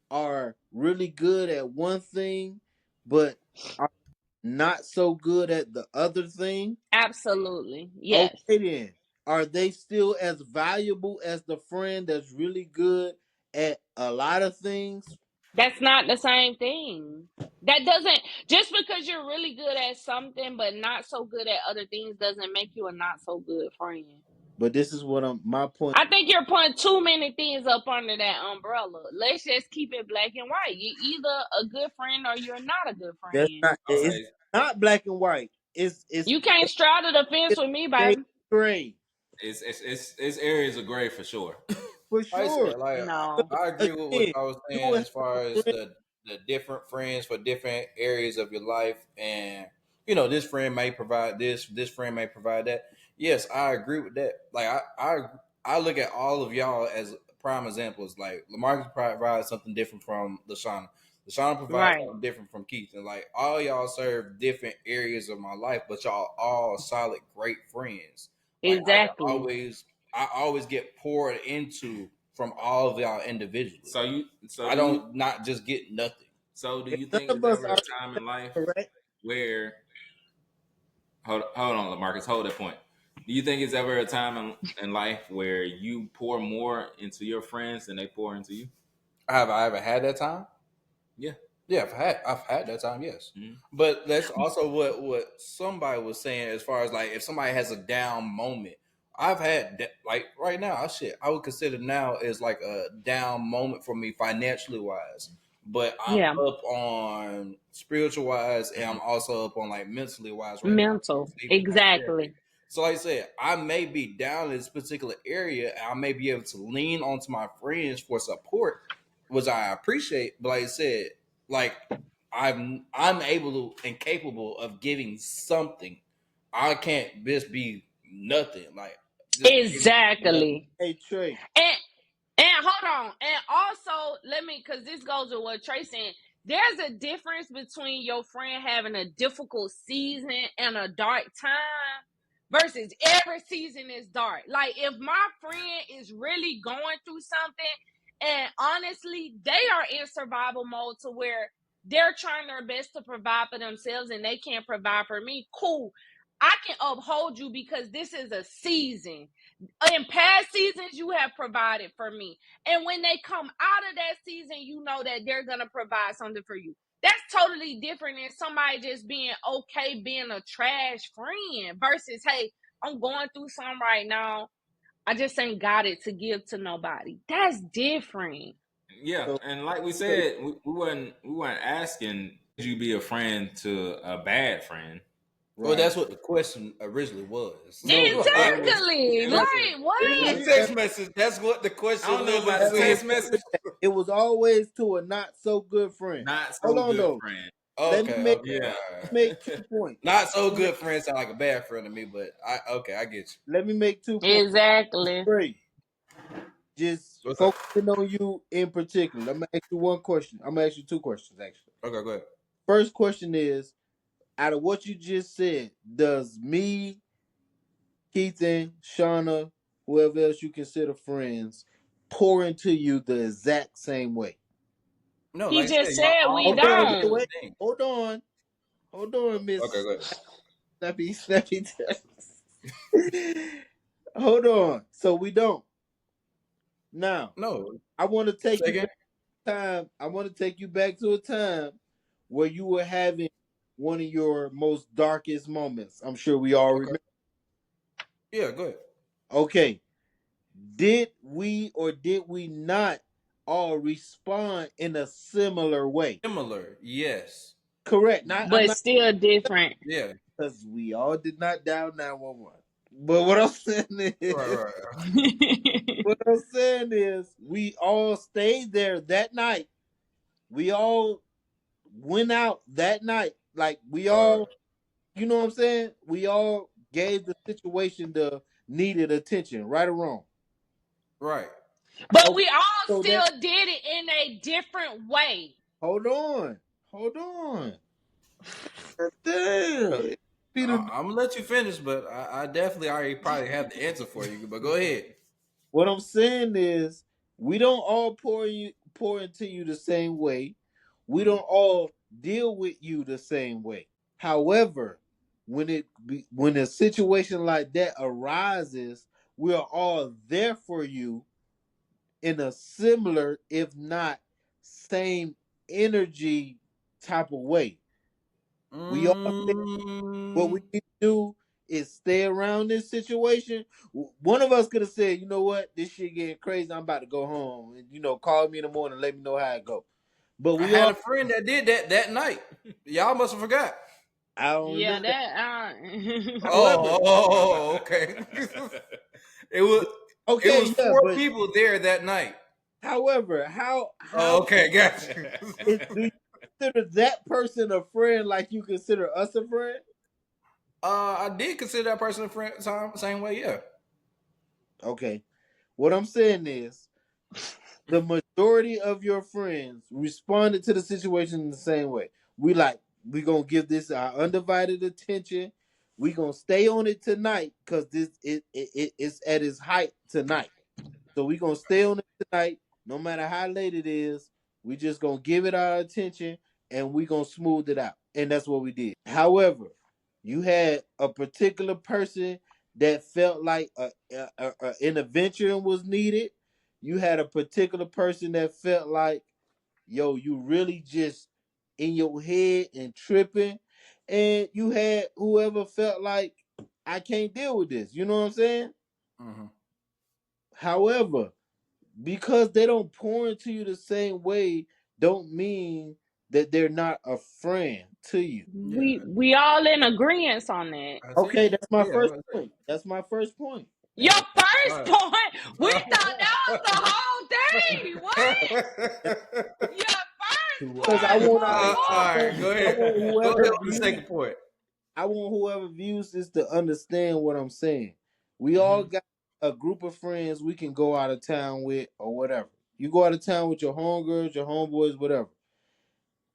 are really good at one thing, but are not so good at the other thing? Absolutely. Yes. Okay, then. Are they still as valuable as the friend that's really good at a lot of things? That's not the same thing. That doesn't, just because you're really good at something but not so good at other things doesn't make you a not so good friend. But this is what my point. I think you're putting too many things up under that umbrella. Let's just keep it black and white. You're either a good friend or you're not a good That's friend. not. It's Okay. not black and white. You can't straddle the fence It's with me, shade baby. gray It's areas of gray for sure. for Like I sure. said, like No. I agree with what Again, I was you saying will have as far a as friend. the different friends for different areas of your life, and this friend may provide this friend may provide that. Yes, I agree with that. Like I look at all of y'all as prime examples. Like Lamarcus provides something different from Lashana. Lashana provides Right. something different from Keith, and like all y'all serve different areas of my life, but y'all all solid, great friends. Like Exactly. I always get poured into from all of y'all individually. So I do you don't not just get nothing. so do If you none think of there's us ever are a time in life correct, where hold on, Lamarcus, hold that point. Do you think it's ever a time in life where you pour more into your friends than they pour into you? Have I ever had that time? Yeah. Yeah, I've had that time, yes. Mm-hmm. But that's also what somebody was saying as far as like if somebody has a down moment. I've had like right now, I would consider now is like a down moment for me financially wise. But I'm Yeah. up on spiritual wise, and I'm also up on like mentally wise right now. Mental. Sleeping, have therapy. Exactly. So like I said, I may be down in this particular area, and I may be able to lean onto my friends for support, which I appreciate. But like I said, like I'm able to and capable of giving something. I can't just be nothing. Like just giving nothing. Exactly. hey Trey. And And hold on. And also, because this goes with what Trey saying. There's a difference between your friend having a difficult season and a dark time versus every season is dark. Like, if my friend is really going through something, and honestly, they are in survival mode to where they're trying their best to provide for themselves and they can't provide for me, cool. I can uphold you because this is a season. In past seasons, you have provided for me. And when they come out of that season, you know that they're going to provide something for you. That's totally different than somebody just being okay, being a trash friend versus, hey, I'm going through something right now. I just ain't got it to give to nobody. That's different. Yeah, So, and like we so said, we weren't asking would you be a friend to a bad friend. Well, right. that's what the question originally was. No, It was Exactly. it was Like, In what? the text message, that's what the I question don't know literally about the it was said. text message. it was always to a not so good friend. Not Hold so on good though. friend. let me Okay, make okay, Yeah. all right. make 2 points. Not so good friends sound like a bad friend to me, but I get you. Let me make 2 points. Exactly. Great. Just What's up? focusing on you in particular. I'm gonna ask you one question. I'm gonna ask you 2 questions actually. Okay, go ahead. First question is, out of what you just said, does me, Keithan, Shauna, whoever else you consider friends, pour into you the exact same way? No, He like I said, just y'all said we all Okay, have okay, different don't. wait. things. Hold on. Hold on, Okay, Miss go ahead. Snappy. Hold on. So we don't. Now, No, I want to take say you again. back time. I want to take you back to a time where you were having one of your most darkest moments. I'm sure we all Okay. remember. Yeah, go ahead. Okay. Did we or did we not all respond in a similar way? Similar, yes. Correct. Now I'm But not, still different. Yeah. because we all did not dial 911. But what I'm saying Right, is, right. what I'm saying is, we all stayed there that night. We all went out that night. Like we Right, all, you know what I'm saying? We all gave the situation the needed attention, right or wrong. right. But Okay, we all so that, still did it in a different way. hold on. Damn. Peter, I'm gonna let you finish, but I definitely already probably have the answer for you. But go ahead. what I'm saying is, we don't all pour into you the same way. We don't Mhm. all deal with you the same way. However, when a situation like that arises, we are all there for you in a similar, if not same energy type of way. We all stay, what we Mm, need to do is stay around this situation. One of us could have said, you know what, this shit getting crazy. I'm about to go home, and call me in the morning, let me know how it go. But I we had all, a friend that did that night. Y'all must have forgot. I don't Yeah, remember that. that. However, Okay. it was it was okay, yeah, four but people there that night. however, Oh, how okay, gotcha. do you consider that person a friend like you consider us a friend? I did consider that person a friend same way, yeah. Okay. What I'm saying is, the majority of your friends responded to the situation in the same way. We gonna give this our undivided attention. We gonna stay on it tonight because it's at its height tonight. So we gonna stay on it tonight, no matter how late it is. We just gonna give it our attention and we gonna smooth it out. And that's what we did. However, you had a particular person that felt like a intervention was needed. You had a particular person that felt like, yo, you really just in your head and tripping. And you had whoever felt like, I can't deal with this. You know what I'm saying? Hmm. However, because they don't pour into you the same way, don't mean that they're not a friend to you. Yeah, we all in agreement on that. I see. Okay, that's my Yeah, first point. That's my first point. Your all first right. point, we All thought that was the whole thing. What? Your first Because I point, want boy, our, all right, go I ahead. want Go ahead whoever with the views, second point. I want whoever views this to understand what I'm saying. We all Hmm. got a group of friends we can go out of town with or whatever. You go out of town with your homegirls, your homeboys, whatever.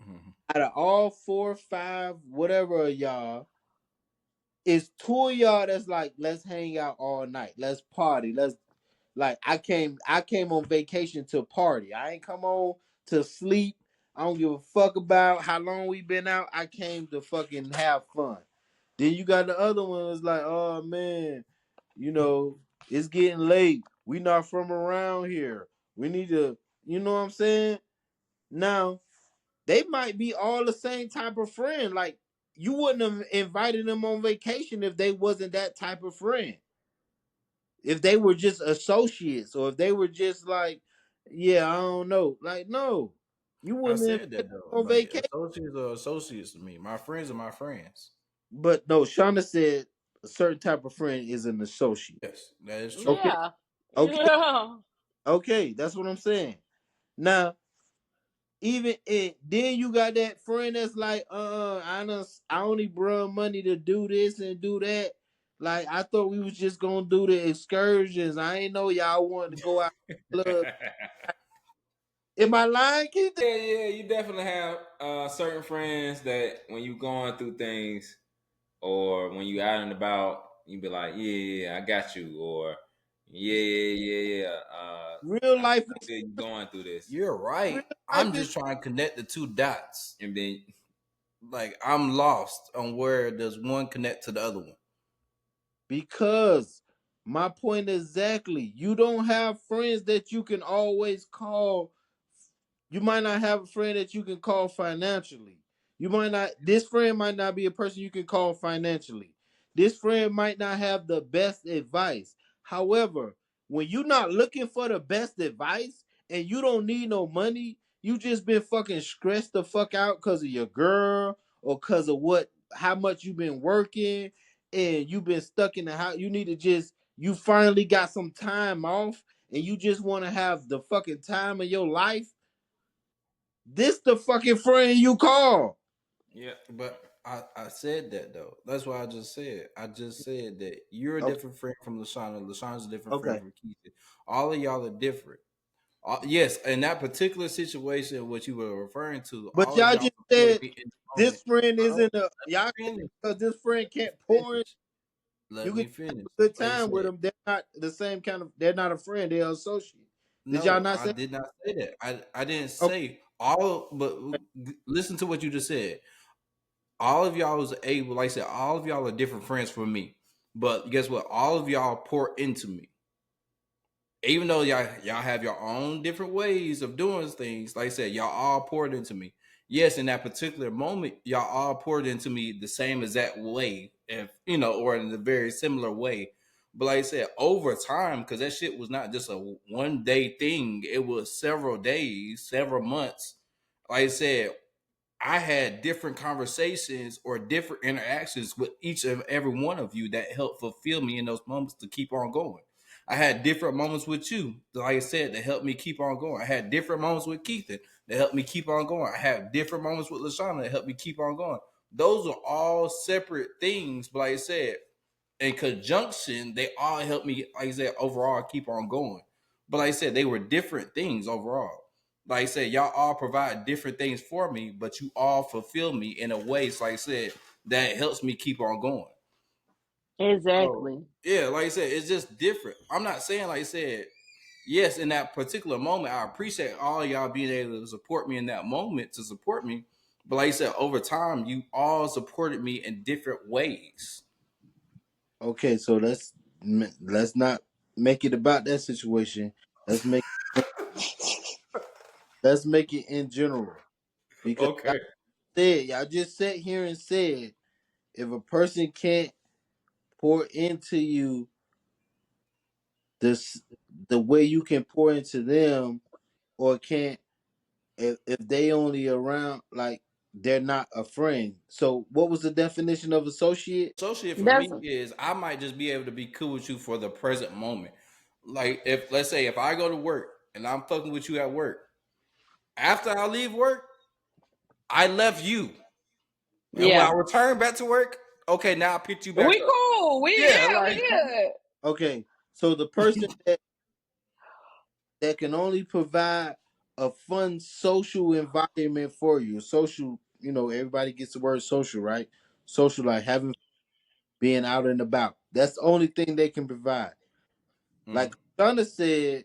Hmm. Out of all 4 or 5, whatever of y'all, it's 2 of y'all that's like, let's hang out all night. Let's party. Let's like I came on vacation to party. I ain't come on to sleep. I don't give a fuck about how long we been out. I came to fucking have fun. Then you got the other one that's like, oh man, you know, it's getting late. We not from around here. We need to, you know what I'm saying? Now, they might be all the same type of friend. Like you wouldn't have invited them on vacation if they wasn't that type of friend. If they were just associates, or if they were just like, yeah, I don't know. Like, no, you I wouldn't invite said them that though. on Like vacation. associates are associates to me. My friends are my friends. But no, Shauna said a certain type of friend is an associate. Yes, that is true. Okay, yeah, okay, yeah. okay. That's what I'm saying. Now, even it, then you got that friend that's like, I only brought money to do this and do that. Like I thought we was just gonna do the excursions. I ain't know y'all wanted to go out to the club. Am I lying, Keith? Yeah, you definitely have certain friends that when you going through things or when you out and about, you be like, yeah, I got you, or yeah. Real life I feel you going through this, You're real right. life I'm is just trying to connect the two dots. and then Like I'm lost on where does one connect to the other one. because my point exactly. You don't have friends that you can always call. You might not have a friend that you can call financially. You might not, this friend might not be a person you can call financially. This friend might not have the best advice. However, when you're not looking for the best advice and you don't need no money, you just been fucking stressed the fuck out because of your girl or because of what how much you've been working and you've been stuck in the house. You need to just you finally got some time off and you just want to have the fucking time of your life. This the fucking friend you call. yeah, But I said that though. That's what I just said. I just said that you're a Okay. different friend from Lashana. Lashana's a different friend Okay. from Keith. All of y'all are different. Yes, in that particular situation, what you were referring to, But all of y'all y'all just supported said me in the this moment. friend Hold isn't on, a y'all finish. because this friend can't Let me pour in. finish. You Let can me have finish. a good Like I time with said, them. They're not the same kind of. They're not a friend. They're an associate. Did y'all no, not I say? did not say that. I didn't Okay. say all, but listen to what you just said. All of y'all was able, like I said, all of y'all are different friends from me. But guess what? All of y'all pour into me. Even though y'all have your own different ways of doing things, like I said, y'all all poured into me. Yes, in that particular moment, y'all all poured into me the same exact way, if or in a very similar way. But like I said, over time, because that shit was not just a 1 day thing, it was several days, several months. Like I said, I had different conversations or different interactions with each and every one of you that helped fulfill me in those moments to keep on going. I had different moments with you, like I said, that helped me keep on going. I had different moments with Keithan that helped me keep on going. I had different moments with Lashana that helped me keep on going. Those are all separate things, but like I said, in conjunction, they all helped me, like I said, overall keep on going. But like I said, they were different things overall. Like I said, y'all all provide different things for me, but you all fulfill me in a way, so like I said, that helps me keep on going. So Exactly. yeah, like I said, it's just different. I'm not saying, like I said, yes, in that particular moment, I appreciate all y'all being able to support me in that moment to support me. But like I said, over time, you all supported me in different ways. Okay. So let's not make it about that situation. Let's make let's make it in general because Okay. y'all just sat here and said if a person can't pour into you this the way you can pour into them or can't if they only around like they're not a friend. So what was the definition of associate? Associate for That's me is I might just be able to be cool with you for the present moment. Like if let's say if I go to work and I'm fucking with you at work, after I leave work, I left you. And when I yeah. return back to work, okay, now I picked you back We up. cool. Yeah, We like good. Okay. So the person that can only provide a fun social environment for you, social, everybody gets the word social, right? Social like having being out and about. That's the only thing they can provide. mm, Like Shana said,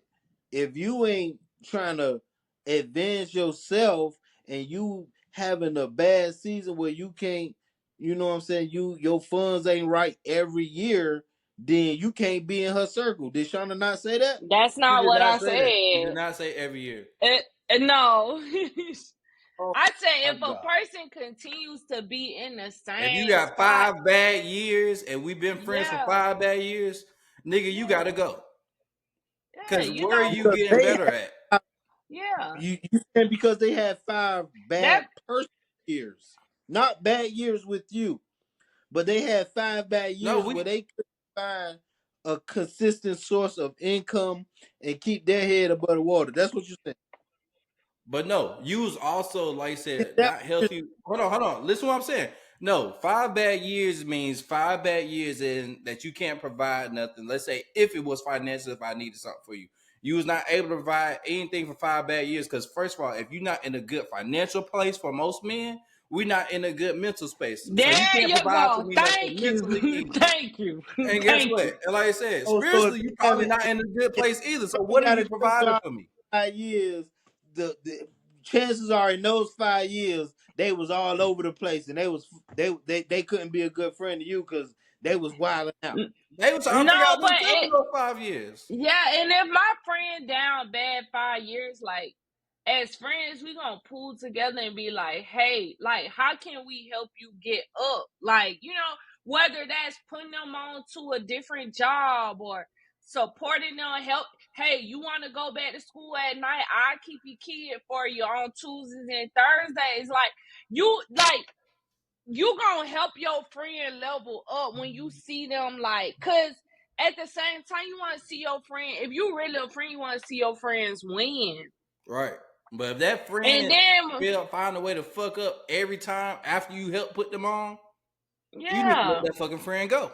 if you ain't trying to advance yourself and you having a bad season where you can't, you know what I'm saying, your funds ain't right every year, then you can't be in her circle. Did Shana not say that? That's she not did what not I say that. She did said. not say every year. No. Oh I say my if a God. person continues to be in the If you same got spot, 5 bad years and we've been friends for yeah, 5 bad years, nigga, you yeah, gotta go. yeah, Cause you where are know, you Because getting they better at? have yeah, you saying because they had five bad that personal years. Not bad years with you. But they had 5 bad No, years where we they couldn't find a consistent source of income and keep their head above the water. That's what you said. But no, you was also, like I said, not healthy. Hold on. Listen to what I'm saying. No, 5 bad years means 5 bad years in that you can't provide nothing. Let's say if it was financial, if I needed something for you, you was not able to provide anything for 5 bad years. Because first of all, if you're not in a good financial place for most men, we're not in a good mental space. So you There can't you provide for go. me nothing Thank mentally you. either. Thank you. And guess Thank what? you. And like I said, Oh, so if spiritually, they you probably haven't, not in a good if place either. So they what are got a you good providing job for me? for 5 years, the chances are in those 5 years they was all over the place, and they couldn't be a good friend to you because they was wilding out. They were trying to figure No, out but themselves in those 5 years. yeah, and if my friend down bad 5 years, like as friends, we gonna pull together and be like, hey, like how can we help you get up? Like, whether that's putting them on to a different job or supporting them, help. Hey, you want to go back to school at night? I keep your kid for you on Tuesdays and Thursdays. Like you gonna help your friend level up when you see them, like, cause at the same time you want to see your friend. If you really a friend, you want to see your friends win. Right. But if that And friend then, find a way to fuck up every time after you help put them on, you need to let yeah, that fucking friend go.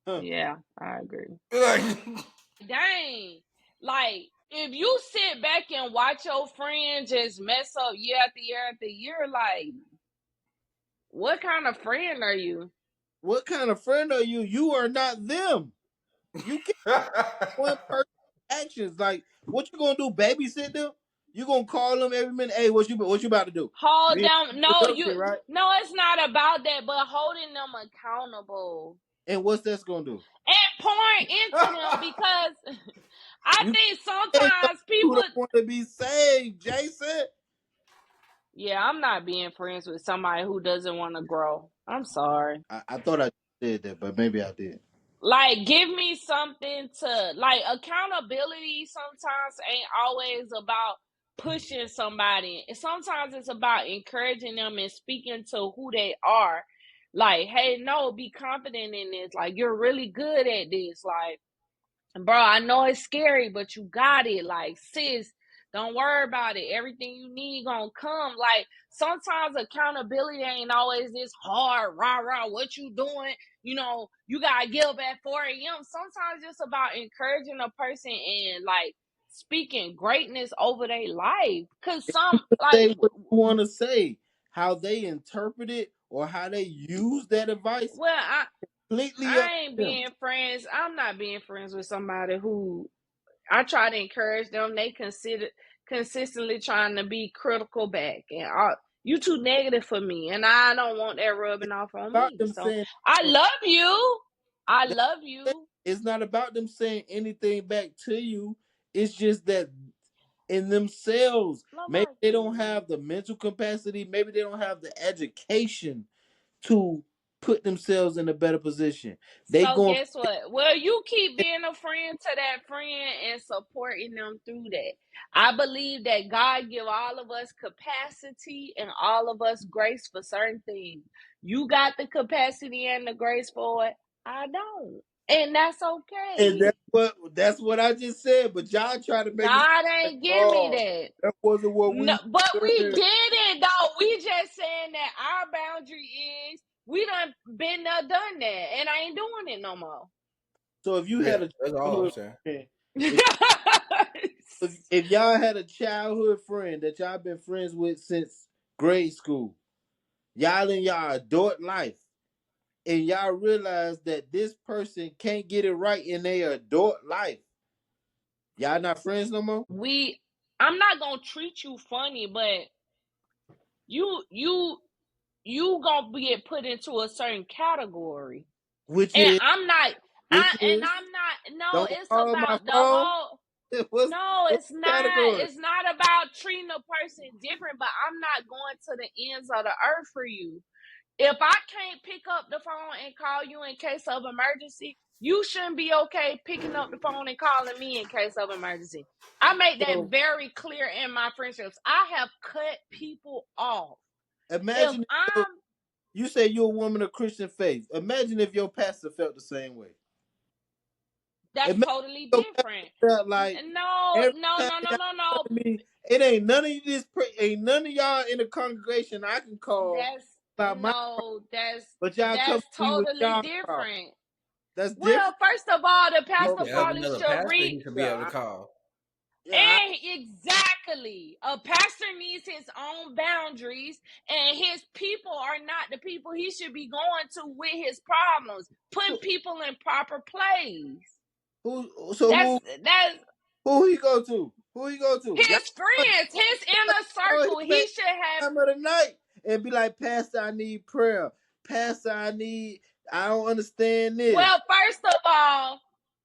Huh. yeah, I agree. Like, Dang, like if you sit back and watch your friend just mess up year after year after year, like what kind of friend are you? What kind of friend are you? You are not them. You can't one person actions. Like what you gonna do? Babysit them? You gonna call them every minute? Hey, what you about to do? Hold Be them. production, right? No, it's not about that, but holding them accountable And what's that's gonna do? and pouring into them, because I You think can't sometimes who people. don't want to be saved, Jason. Yeah, I'm not being friends with somebody who doesn't want to grow. I'm sorry. I thought I did that, but maybe I did. Like, give me something to, like, accountability sometimes ain't always about pushing somebody. Sometimes it's about encouraging them and speaking to who they are. Like, hey, no, be confident in this. Like, you're really good at this. Like, bro, I know it's scary, but you got it. Like, sis, don't worry about it. Everything you need gonna come. Like, sometimes accountability ain't always this hard, rah, what you doing? You gotta get up at 4 a.m. Sometimes it's about encouraging a person and like speaking greatness over their life. Cause some like Say what you want to say. How they interpret it or how they use that advice, well, completely up I ain't to them. being friends. I'm not being friends with somebody who I try to encourage them. They consistently trying to be critical back, and you too negative for me, and I don't want that rubbing off on About me. them So saying I love you. I that, love you. it's not about them saying anything back to you. It's just that in themselves, maybe Nobody they don't can. have the mental capacity, maybe they don't have the education to put themselves in a better position. They So going guess what? Well, you keep being a friend to that friend and supporting them through that. I believe that God give all of us capacity and all of us grace for certain things. You got the capacity and the grace for it. I don't. And that's and okay. that's what I just said. But y'all try to make it seem God like, ain't give me oh, that. that wasn't what No, we but we wanted. did it though. We just saying that our boundary is we done been there, done that, and I ain't doing it no more. So if you yeah, had a that's all I'm childhood saying. friend, if y'all had a childhood friend that y'all been friends with since grade school, y'all in y'all adult life, and y'all realize that this person can't get it right in their adult life, y'all not friends no more. we I'm not gonna treat you funny, but you you you gonna get put into a certain category. Which And is I'm not which is I'm not. No, don't it's call my about the phone. whole. No, What's it's the not. category? It's not about treating a person different, but I'm not going to the ends of the earth for you. If I can't pick up the phone and call you in case of emergency, you shouldn't be okay picking up the phone and calling me in case of emergency. I make that So very clear in my friendships. I have cut people off. If imagine if I'm you say you're a woman of Christian faith. Imagine if your pastor felt the same way. That's Imagine totally if your pastor different. felt like No, every no, time no, no, y'all no, no. I mean, it ain't none of ain't none of y'all in the congregation I can call about my problem, but y'all come That's to me with totally y'all problem. different. That's Well, different. first of all, the He pastor should have probably another should pastor read. he should be able Yeah, to call. yeah. And exactly, a pastor needs his own boundaries, and his people are not the people he should be going to with his problems. Putting people in proper place. Who he go to? Who he go to? Y'all His friends, his inner call him circle. at He should have. time of the night and be like, Pastor, I need prayer. Pastor, I don't understand this. Well, first of all,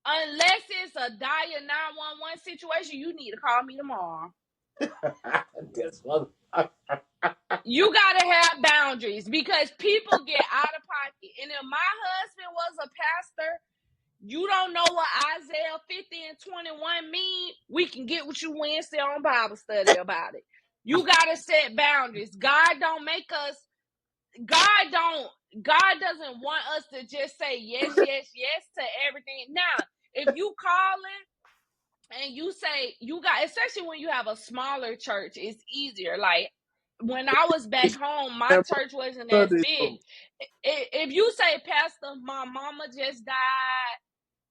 unless it's a dire 911 situation, you need to call me tomorrow. This mother- You gotta have boundaries because people get out of pocket. And if my husband was a pastor, you don't know what Isaiah 50 and 21 mean. We can get with you Wednesday on Bible study about it. You gotta set boundaries. God doesn't want us to just say yes, yes, yes to everything. Now, if you calling and you say especially when you have a smaller church, it's easier. Like when I was back home, my church wasn't as big. If you say, Pastor, my mama just died,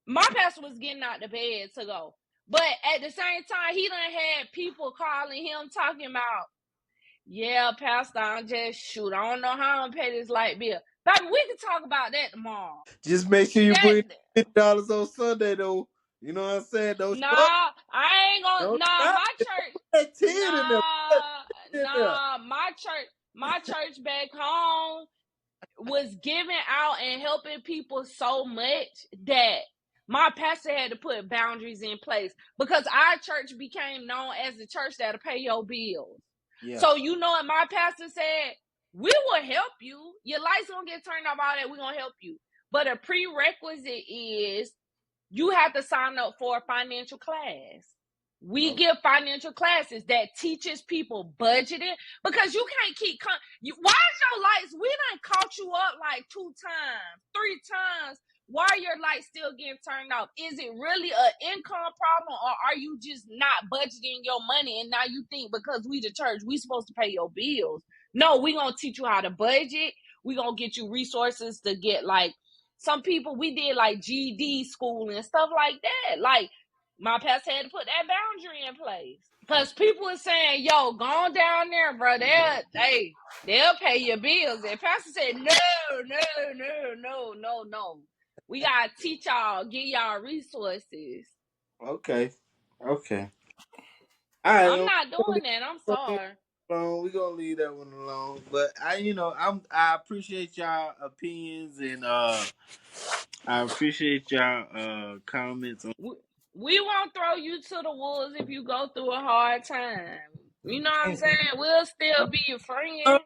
my pastor was getting out the bed to go. But at the same time, he done had people calling him talking about, yeah, Pastor, I don't know how I'm gonna pay this light bill. Baby, we can talk about that tomorrow. Just make sure you bring $50 on Sunday, though. You know what I'm saying? Don't stop. I ain't gonna. Don't stop. My church. Put 10 in there. In there. My church back home was giving out and helping people so much that my pastor had to put boundaries in place because our church became known as the church that'll pay your bills. Yeah. So you know what my pastor said? We will help you. Your lights gonna get turned off, all that. We're gonna help you. But a prerequisite is you have to sign up for a financial class. We give financial classes that teaches people budgeting because you can't keep. Why is your lights? We done caught you up like 2 times, 3 times. Why are your lights still getting turned off? Is it really an income problem, or are you just not budgeting your money? And now you think because we the church, we supposed to pay your bills? No, we gonna teach you how to budget. We gonna get you resources to get like. Some people, we did like GED school and stuff like that. Like, my pastor had to put that boundary in place. Because people are saying, yo, go on down there, bro. They'll pay your bills. And pastor said, no. We got to teach y'all, give y'all resources. Okay. All right. I'm not doing that. I'm sorry. We're gonna leave that one alone. But I appreciate y'all opinions and I appreciate y'all comments on. We won't throw you to the wolves if you go through a hard time. You know what I'm saying? We'll still be your friend.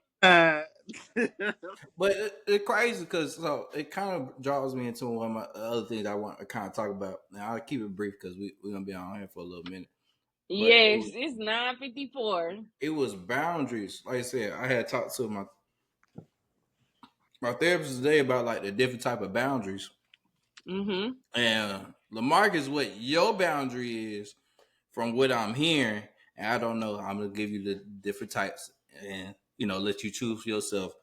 But it's crazy because it kind of draws me into one of my other things I want to kind of talk about. Now I'll keep it brief because we're gonna be on here for a little minute. But yes, it's 9:54. It was boundaries. Like I said, I had talked to my therapist today about like the different type of boundaries. Mm-hmm. And LaMarcus, what your boundary is, from what I'm hearing, and I don't know, I'm gonna give you the different types and let you choose for yourself.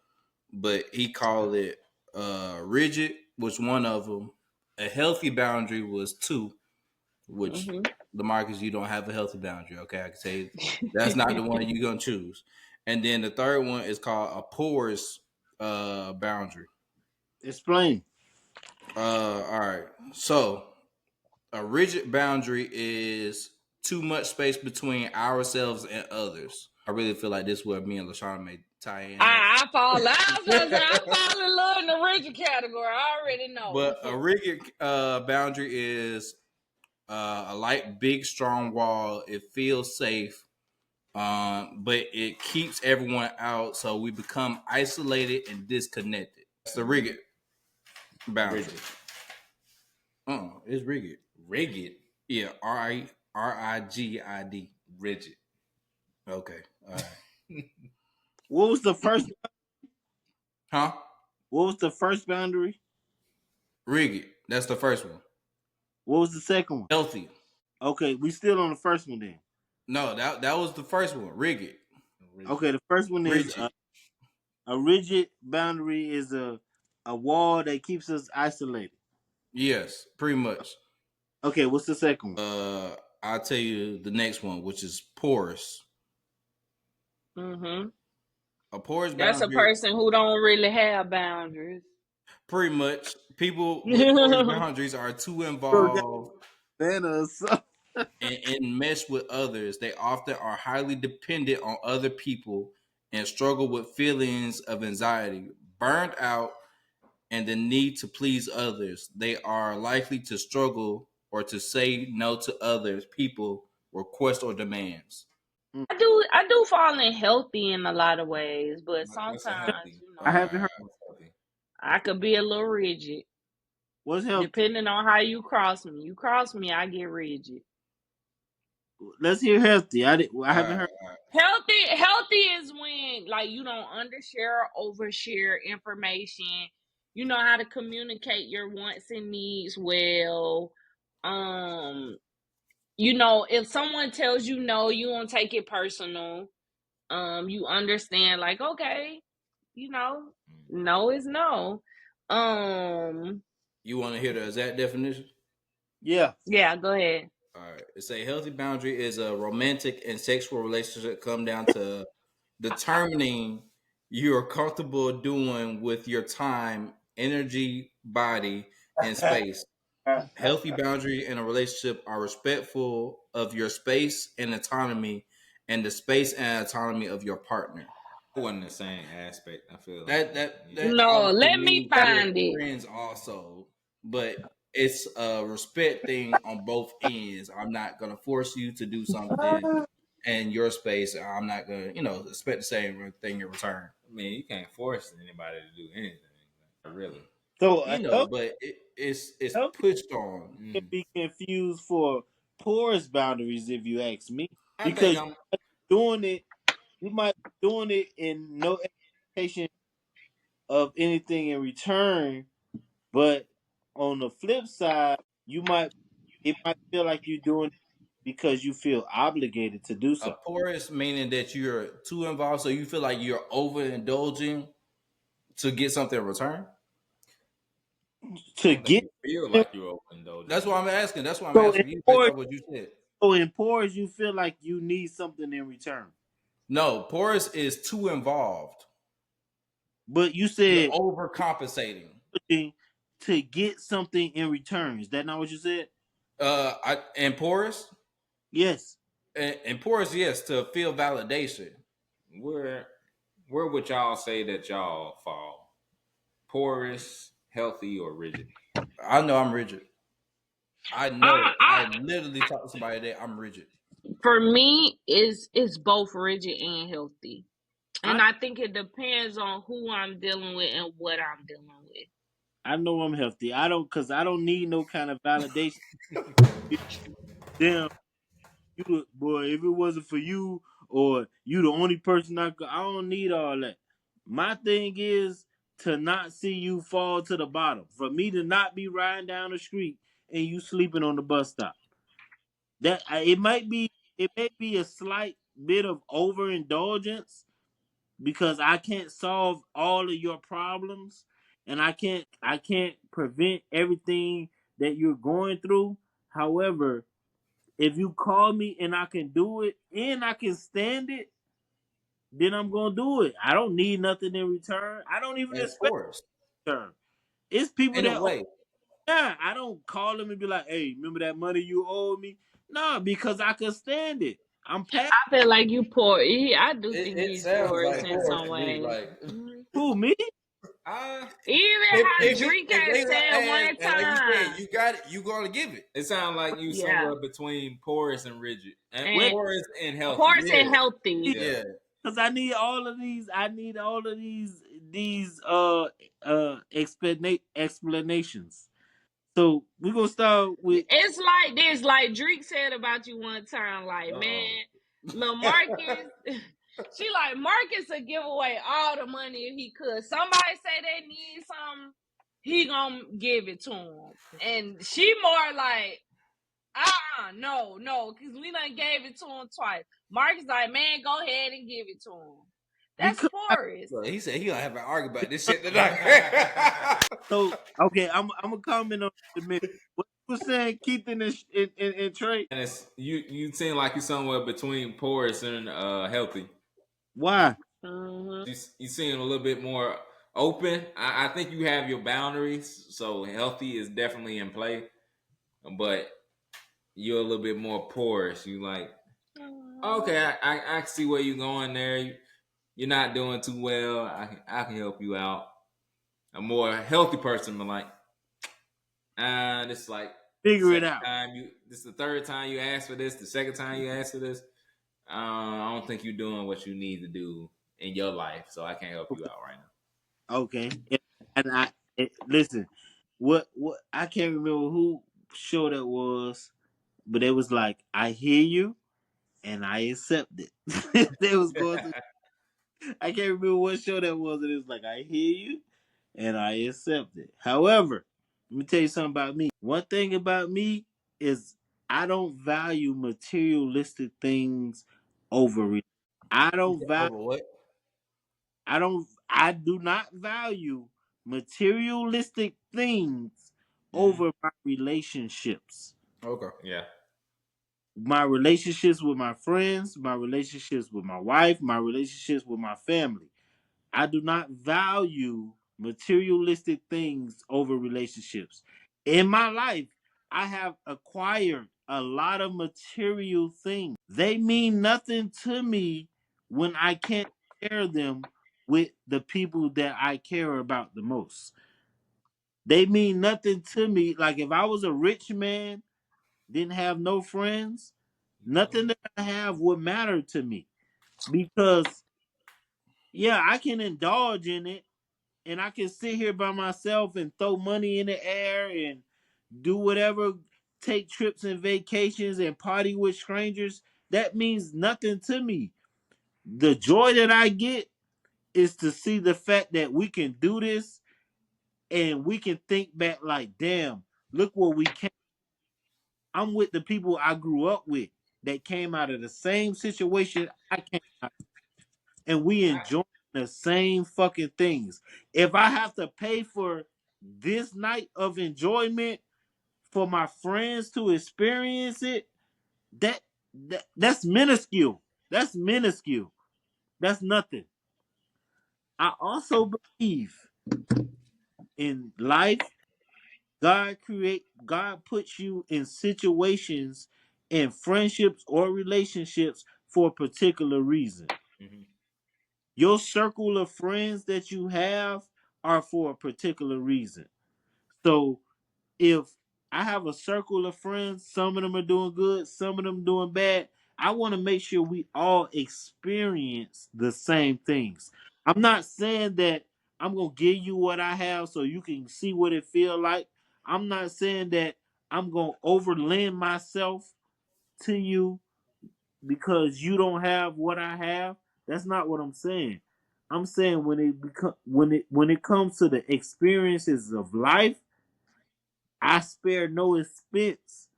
But he called it rigid was one of them. A healthy boundary was 2, which LaMarcus, you don't have a healthy boundary. Okay, I can say that's not the one you're gonna choose. And then the third one is called a porous boundary. Explain. All right. So a rigid boundary is too much space between ourselves and others. I really feel like this is where me and LaShawn may tie in. I fall in love in the rigid category. I already know. But a rigid boundary is a light, big, strong wall. It feels safe, but it keeps everyone out, so we become isolated and disconnected. It's the rigid boundary. It's rigid. Rigid. Yeah, RIGID. Rigid. Okay. All right. What was the first? Huh? What was the first boundary? Rigid. That's the first one. What was the second one? Healthy. Okay, we still on the first one then. No, that was the first one. Rigid. Okay, the first one is Rigid. a rigid boundary is a wall that keeps us isolated. Yes, pretty much. Okay, what's the second one? I'll tell you the next one, which is porous. Mm-hmm. A porous That's a boundary, person who don't really have boundaries. pretty much. People with porous boundaries are too involved Bananas. and mesh with others. They often are highly dependent on other people and struggle with feelings of anxiety, burned out, and the need to please others. They are likely to struggle or to say no to others, people, requests, or demands. I do fall in healthy in a lot of ways, but What's a sometimes, healthy? I haven't heard. What's healthy? I could be a little rigid. What's healthy? Depending on how you cross me. You cross me, I get rigid. Let's hear healthy. I All haven't right, heard. all right. Healthy is when like you don't undershare or overshare information. You know how to communicate your wants and needs well. Um, if someone tells you no, you won't take it personal. You understand like, okay, no is no. Um, You want to hear the exact definition? Yeah. yeah, go ahead. All right. It's a healthy boundary is a romantic and sexual relationship come down to determining you're comfortable doing with your time, energy, body, and space. Healthy boundaries in a relationship are respectful of your space and autonomy and the space and autonomy of your partner. Wasn't the same aspect. I feel like That No, obviously let me means we're find it. friends also, but it's a respect thing on both ends. I'm not gonna force you to do something in your space. I'm not gonna, expect the same thing in return. I mean, you can't force anybody to do anything, really. So But it's healthy pushed on. can be confused for porous boundaries, if you ask me, I think because I'm. doing it, you might be doing it in no expectation of anything in return, but on the flip side, it might feel like you're doing it because you feel obligated to do A so. porous meaning that you're too involved, so you feel like you're overindulging to get something in return. I To don't think get you feel like you're overindulging. That's why I'm asking. That's why I'm so in asking you based porous, on what you said. so in porous, you feel like you need something in return. No, porous is too involved. But you You're said overcompensating. to get something in return. Is that not what you said? And porous, Yes. and porous, yes, to feel validation. Where where would y'all say that y'all fall? Porous, healthy, or rigid? I know I'm rigid. I know I, it. I I literally talk to somebody that I'm rigid. For me, it's both rigid and healthy, and I I think it depends on who I'm dealing with and what I'm dealing with. I know I'm healthy. I don't need no kind of validation. Damn, boy, if it wasn't for you or you the only person I don't need all that. My thing is to not see you fall to the bottom. For me to not be riding down the street and you sleeping on the bus stop. It may be a slight bit of overindulgence because I can't solve all of your problems and I can't prevent everything that you're going through. However, if you call me and I can do it and I can stand it, then I'm gonna do it. I don't need nothing in return. I don't even That's expect porous return. It's people in a that way. yeah, I don't call them and be like, "Hey, remember that money you owe me?" No, because I can stand it. I'm past I feel like you poor. I do It, think it he's sounds porous like in porous some to me. ways. Like who me. Uh, Even how Drake if had they said ask, one and like you said, time, you got it, you gonna give it. it sounds like you yeah, somewhere between porous and rigid, and Well, and porous and healthy. porous Yeah, and healthy. Yeah. yeah. because I need all of these. I need all of these explanations. So we're gonna start with It's like this, like Drake said about you one time, like, Oh. man, little Marcus, she like, Marcus would give away all the money if he could. Somebody say they need something, he gonna give it to him. And she more like, No, because we done gave it to him twice. Marcus like, man, go ahead and give it to him. That's because porous. Well, he said he gonna have an argument about this shit tonight. so okay, I'm gonna comment on it in a minute. What you was saying, Keith in Trey? And it's you seem like you're somewhere between porous and healthy. Why? You seem a little bit more open. I think you have your boundaries, so healthy is definitely in play. But you're a little bit more porous. You like, okay, I see where you're going there. You're not doing too well. I can help you out. A more healthy person, but like, this is like Figure it second out. time you. This is the third time you asked for this. The second time you asked for this. I don't think you're doing what you need to do in your life, so I can't help you out right now. Okay, and listen. What I can't remember who show that was, but it was like I hear you and I accept it. They was going through. I can't remember what show that was. And it was like I hear you and I accept it. However, let me tell you something about me. One thing about me is I don't value materialistic things over it. I don't value. Over what? I do not value materialistic things Mm-hmm. over my relationships. Okay. Yeah. My relationships with my friends, my relationships with my wife, my relationships with my family. I do not value materialistic things over relationships. In my life, I have acquired a lot of material things. They mean nothing to me when I can't share them with the people that I care about the most. They mean nothing to me. Like if I was a rich man, didn't have no friends, nothing that I have would matter to me because yeah, I can indulge in it and I can sit here by myself and throw money in the air and do whatever, take trips and vacations and party with strangers. That means nothing to me. The joy that I get is to see the fact that we can do this and we can think back like, damn, look what we can. I'm with the people I grew up with that came out of the same situation I came out of, and we enjoy the same fucking things. If I have to pay for this night of enjoyment for my friends to experience it, that, that's minuscule. That's minuscule. That's nothing. I also believe in life. God puts you in situations in friendships or relationships for a particular reason. Mm-hmm. Your circle of friends that you have are for a particular reason. So if I have a circle of friends, some of them are doing good, some of them doing bad. I want to make sure we all experience the same things. I'm not saying that I'm gonna give you what I have so you can see what it feel like. I'm not saying that I'm gonna overlend myself to you because you don't have what I have. That's not what I'm saying. I'm saying when it comes to the experiences of life, I spare no expense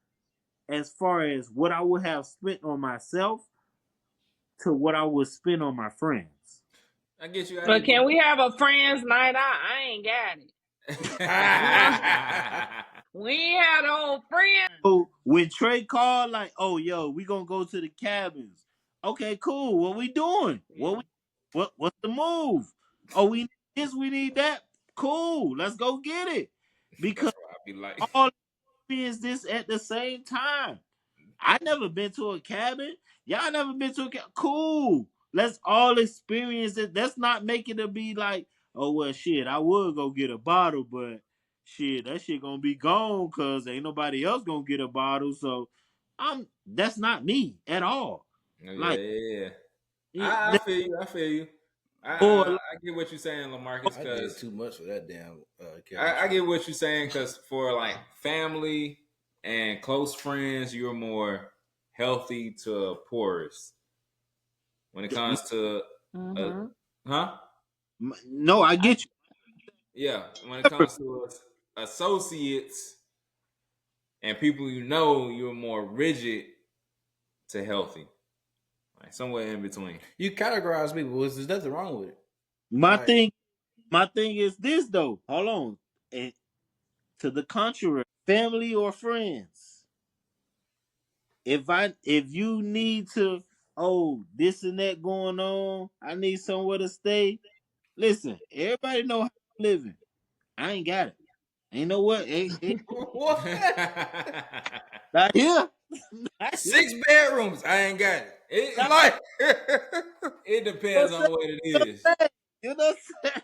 as far as what I would have spent on myself to what I would spend on my friends. I get you. I But get you. can we have a friends night out? I ain't got it. We ain't had no friends. So when Trey called, like, oh yo, we gonna go to the cabins. Okay, cool. What we doing? What's the move? Oh, we need this, we need that. Cool. Let's go get it. That's Because what I be like. all experience this at the same time. I never been to a cabin. Y'all never been to a cabin. Cool. Let's all experience it. Let's not make it to be like, oh well, shit. I would go get a bottle, but shit, that shit gonna be gone because ain't nobody else gonna get a bottle. So I'm. That's not me at all. Yeah, Like, yeah, yeah. I that, feel you. I feel you. or I get what you're saying, Lamarcus, I did because too much for that damn Kevin I Trump. get what you're saying because for like family and close friends, you're more healthy to porous when it comes to, uh, Mm-hmm. huh? no, I get you. Yeah, when it comes to associates, and people you're more rigid to healthy, like somewhere in between. You categorize people. There's nothing wrong with it. My thing is this though. Hold on. And to the contrary, family or friends. If you need to, this and that going on, I need somewhere to stay. Listen, everybody know how I'm living. I ain't got it. Ain't know what? Ain't What? not here. Not here. 6 bedrooms. I ain't got it. It's Not, like It depends on what it is. you know what I'm saying?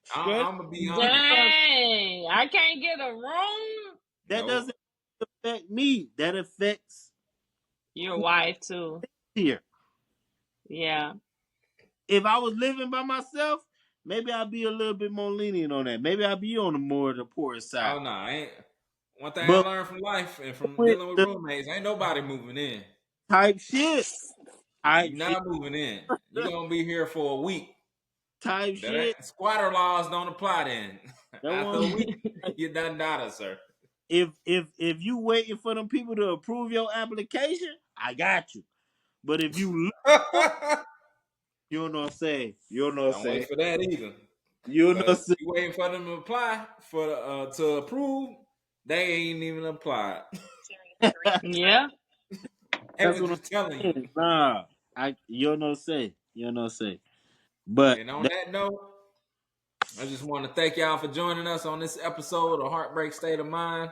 Straight I'm gonna be honest. Dang, I can't get a room. that Nope. doesn't affect me. That affects Your wife too. here. Yeah. If I was living by myself, maybe I'd be a little bit more lenient on that. Maybe I'd be on the more the poorest side. Oh no, I ain't. One thing I But learned from life and from with dealing with the roommates, ain't nobody moving in. type shit, You not moving in. You're gonna be here for a week. type shit. Squatter laws don't apply then. That After one. a week, you're done data, sir. If you waiting for them people to approve your application, I got you. But if you don't know what I'm saying. You don't know what I'm Don't saying. wait for that either. You don't know what I'm Because saying. you waiting for them to apply for to approve, they ain't even applied. Yeah. They That's was what I'm just telling you. saying. Nah. You don't know what I'm saying. You don't know what I'm saying. But And on that note, I just want to thank y'all for joining us on this episode of Heartbreak State of Mind.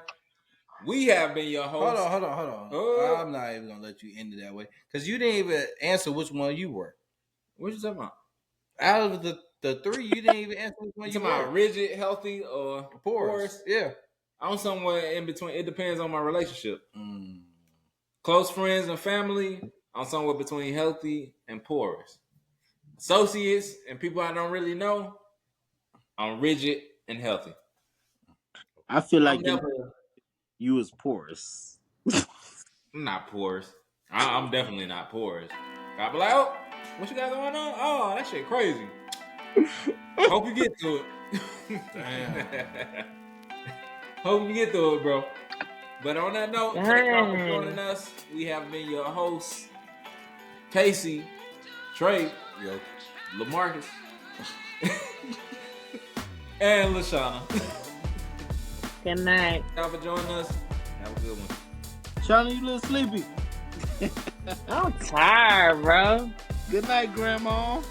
We have been your host. Hold on. I'm not even gonna let you end it that way because you didn't even answer which one you were. What you talking about? Out of the 3, you didn't even answer which one You you talking were. about rigid, healthy, or porous? Yeah. I'm somewhere in between. It depends on my relationship. Mm. Close friends and family, I'm somewhere between healthy and porous. Associates and people I don't really know, I'm rigid and healthy. I feel I'm like never. you was porous. I'm not porous. I'm definitely not porous. I'll be like, oh, what you got going on? Oh, that shit crazy. Hope you get to it. Damn. Hope you get to it, bro. But on that note, thank y'all for joining Dang. us. We have been your hosts, Casey, Trey, Yo. LaMarcus, and LaShawna. Good night. Thank y'all for joining us. Have a good one. Shauna, you a little sleepy. I'm tired, bro. Good night, Grandma.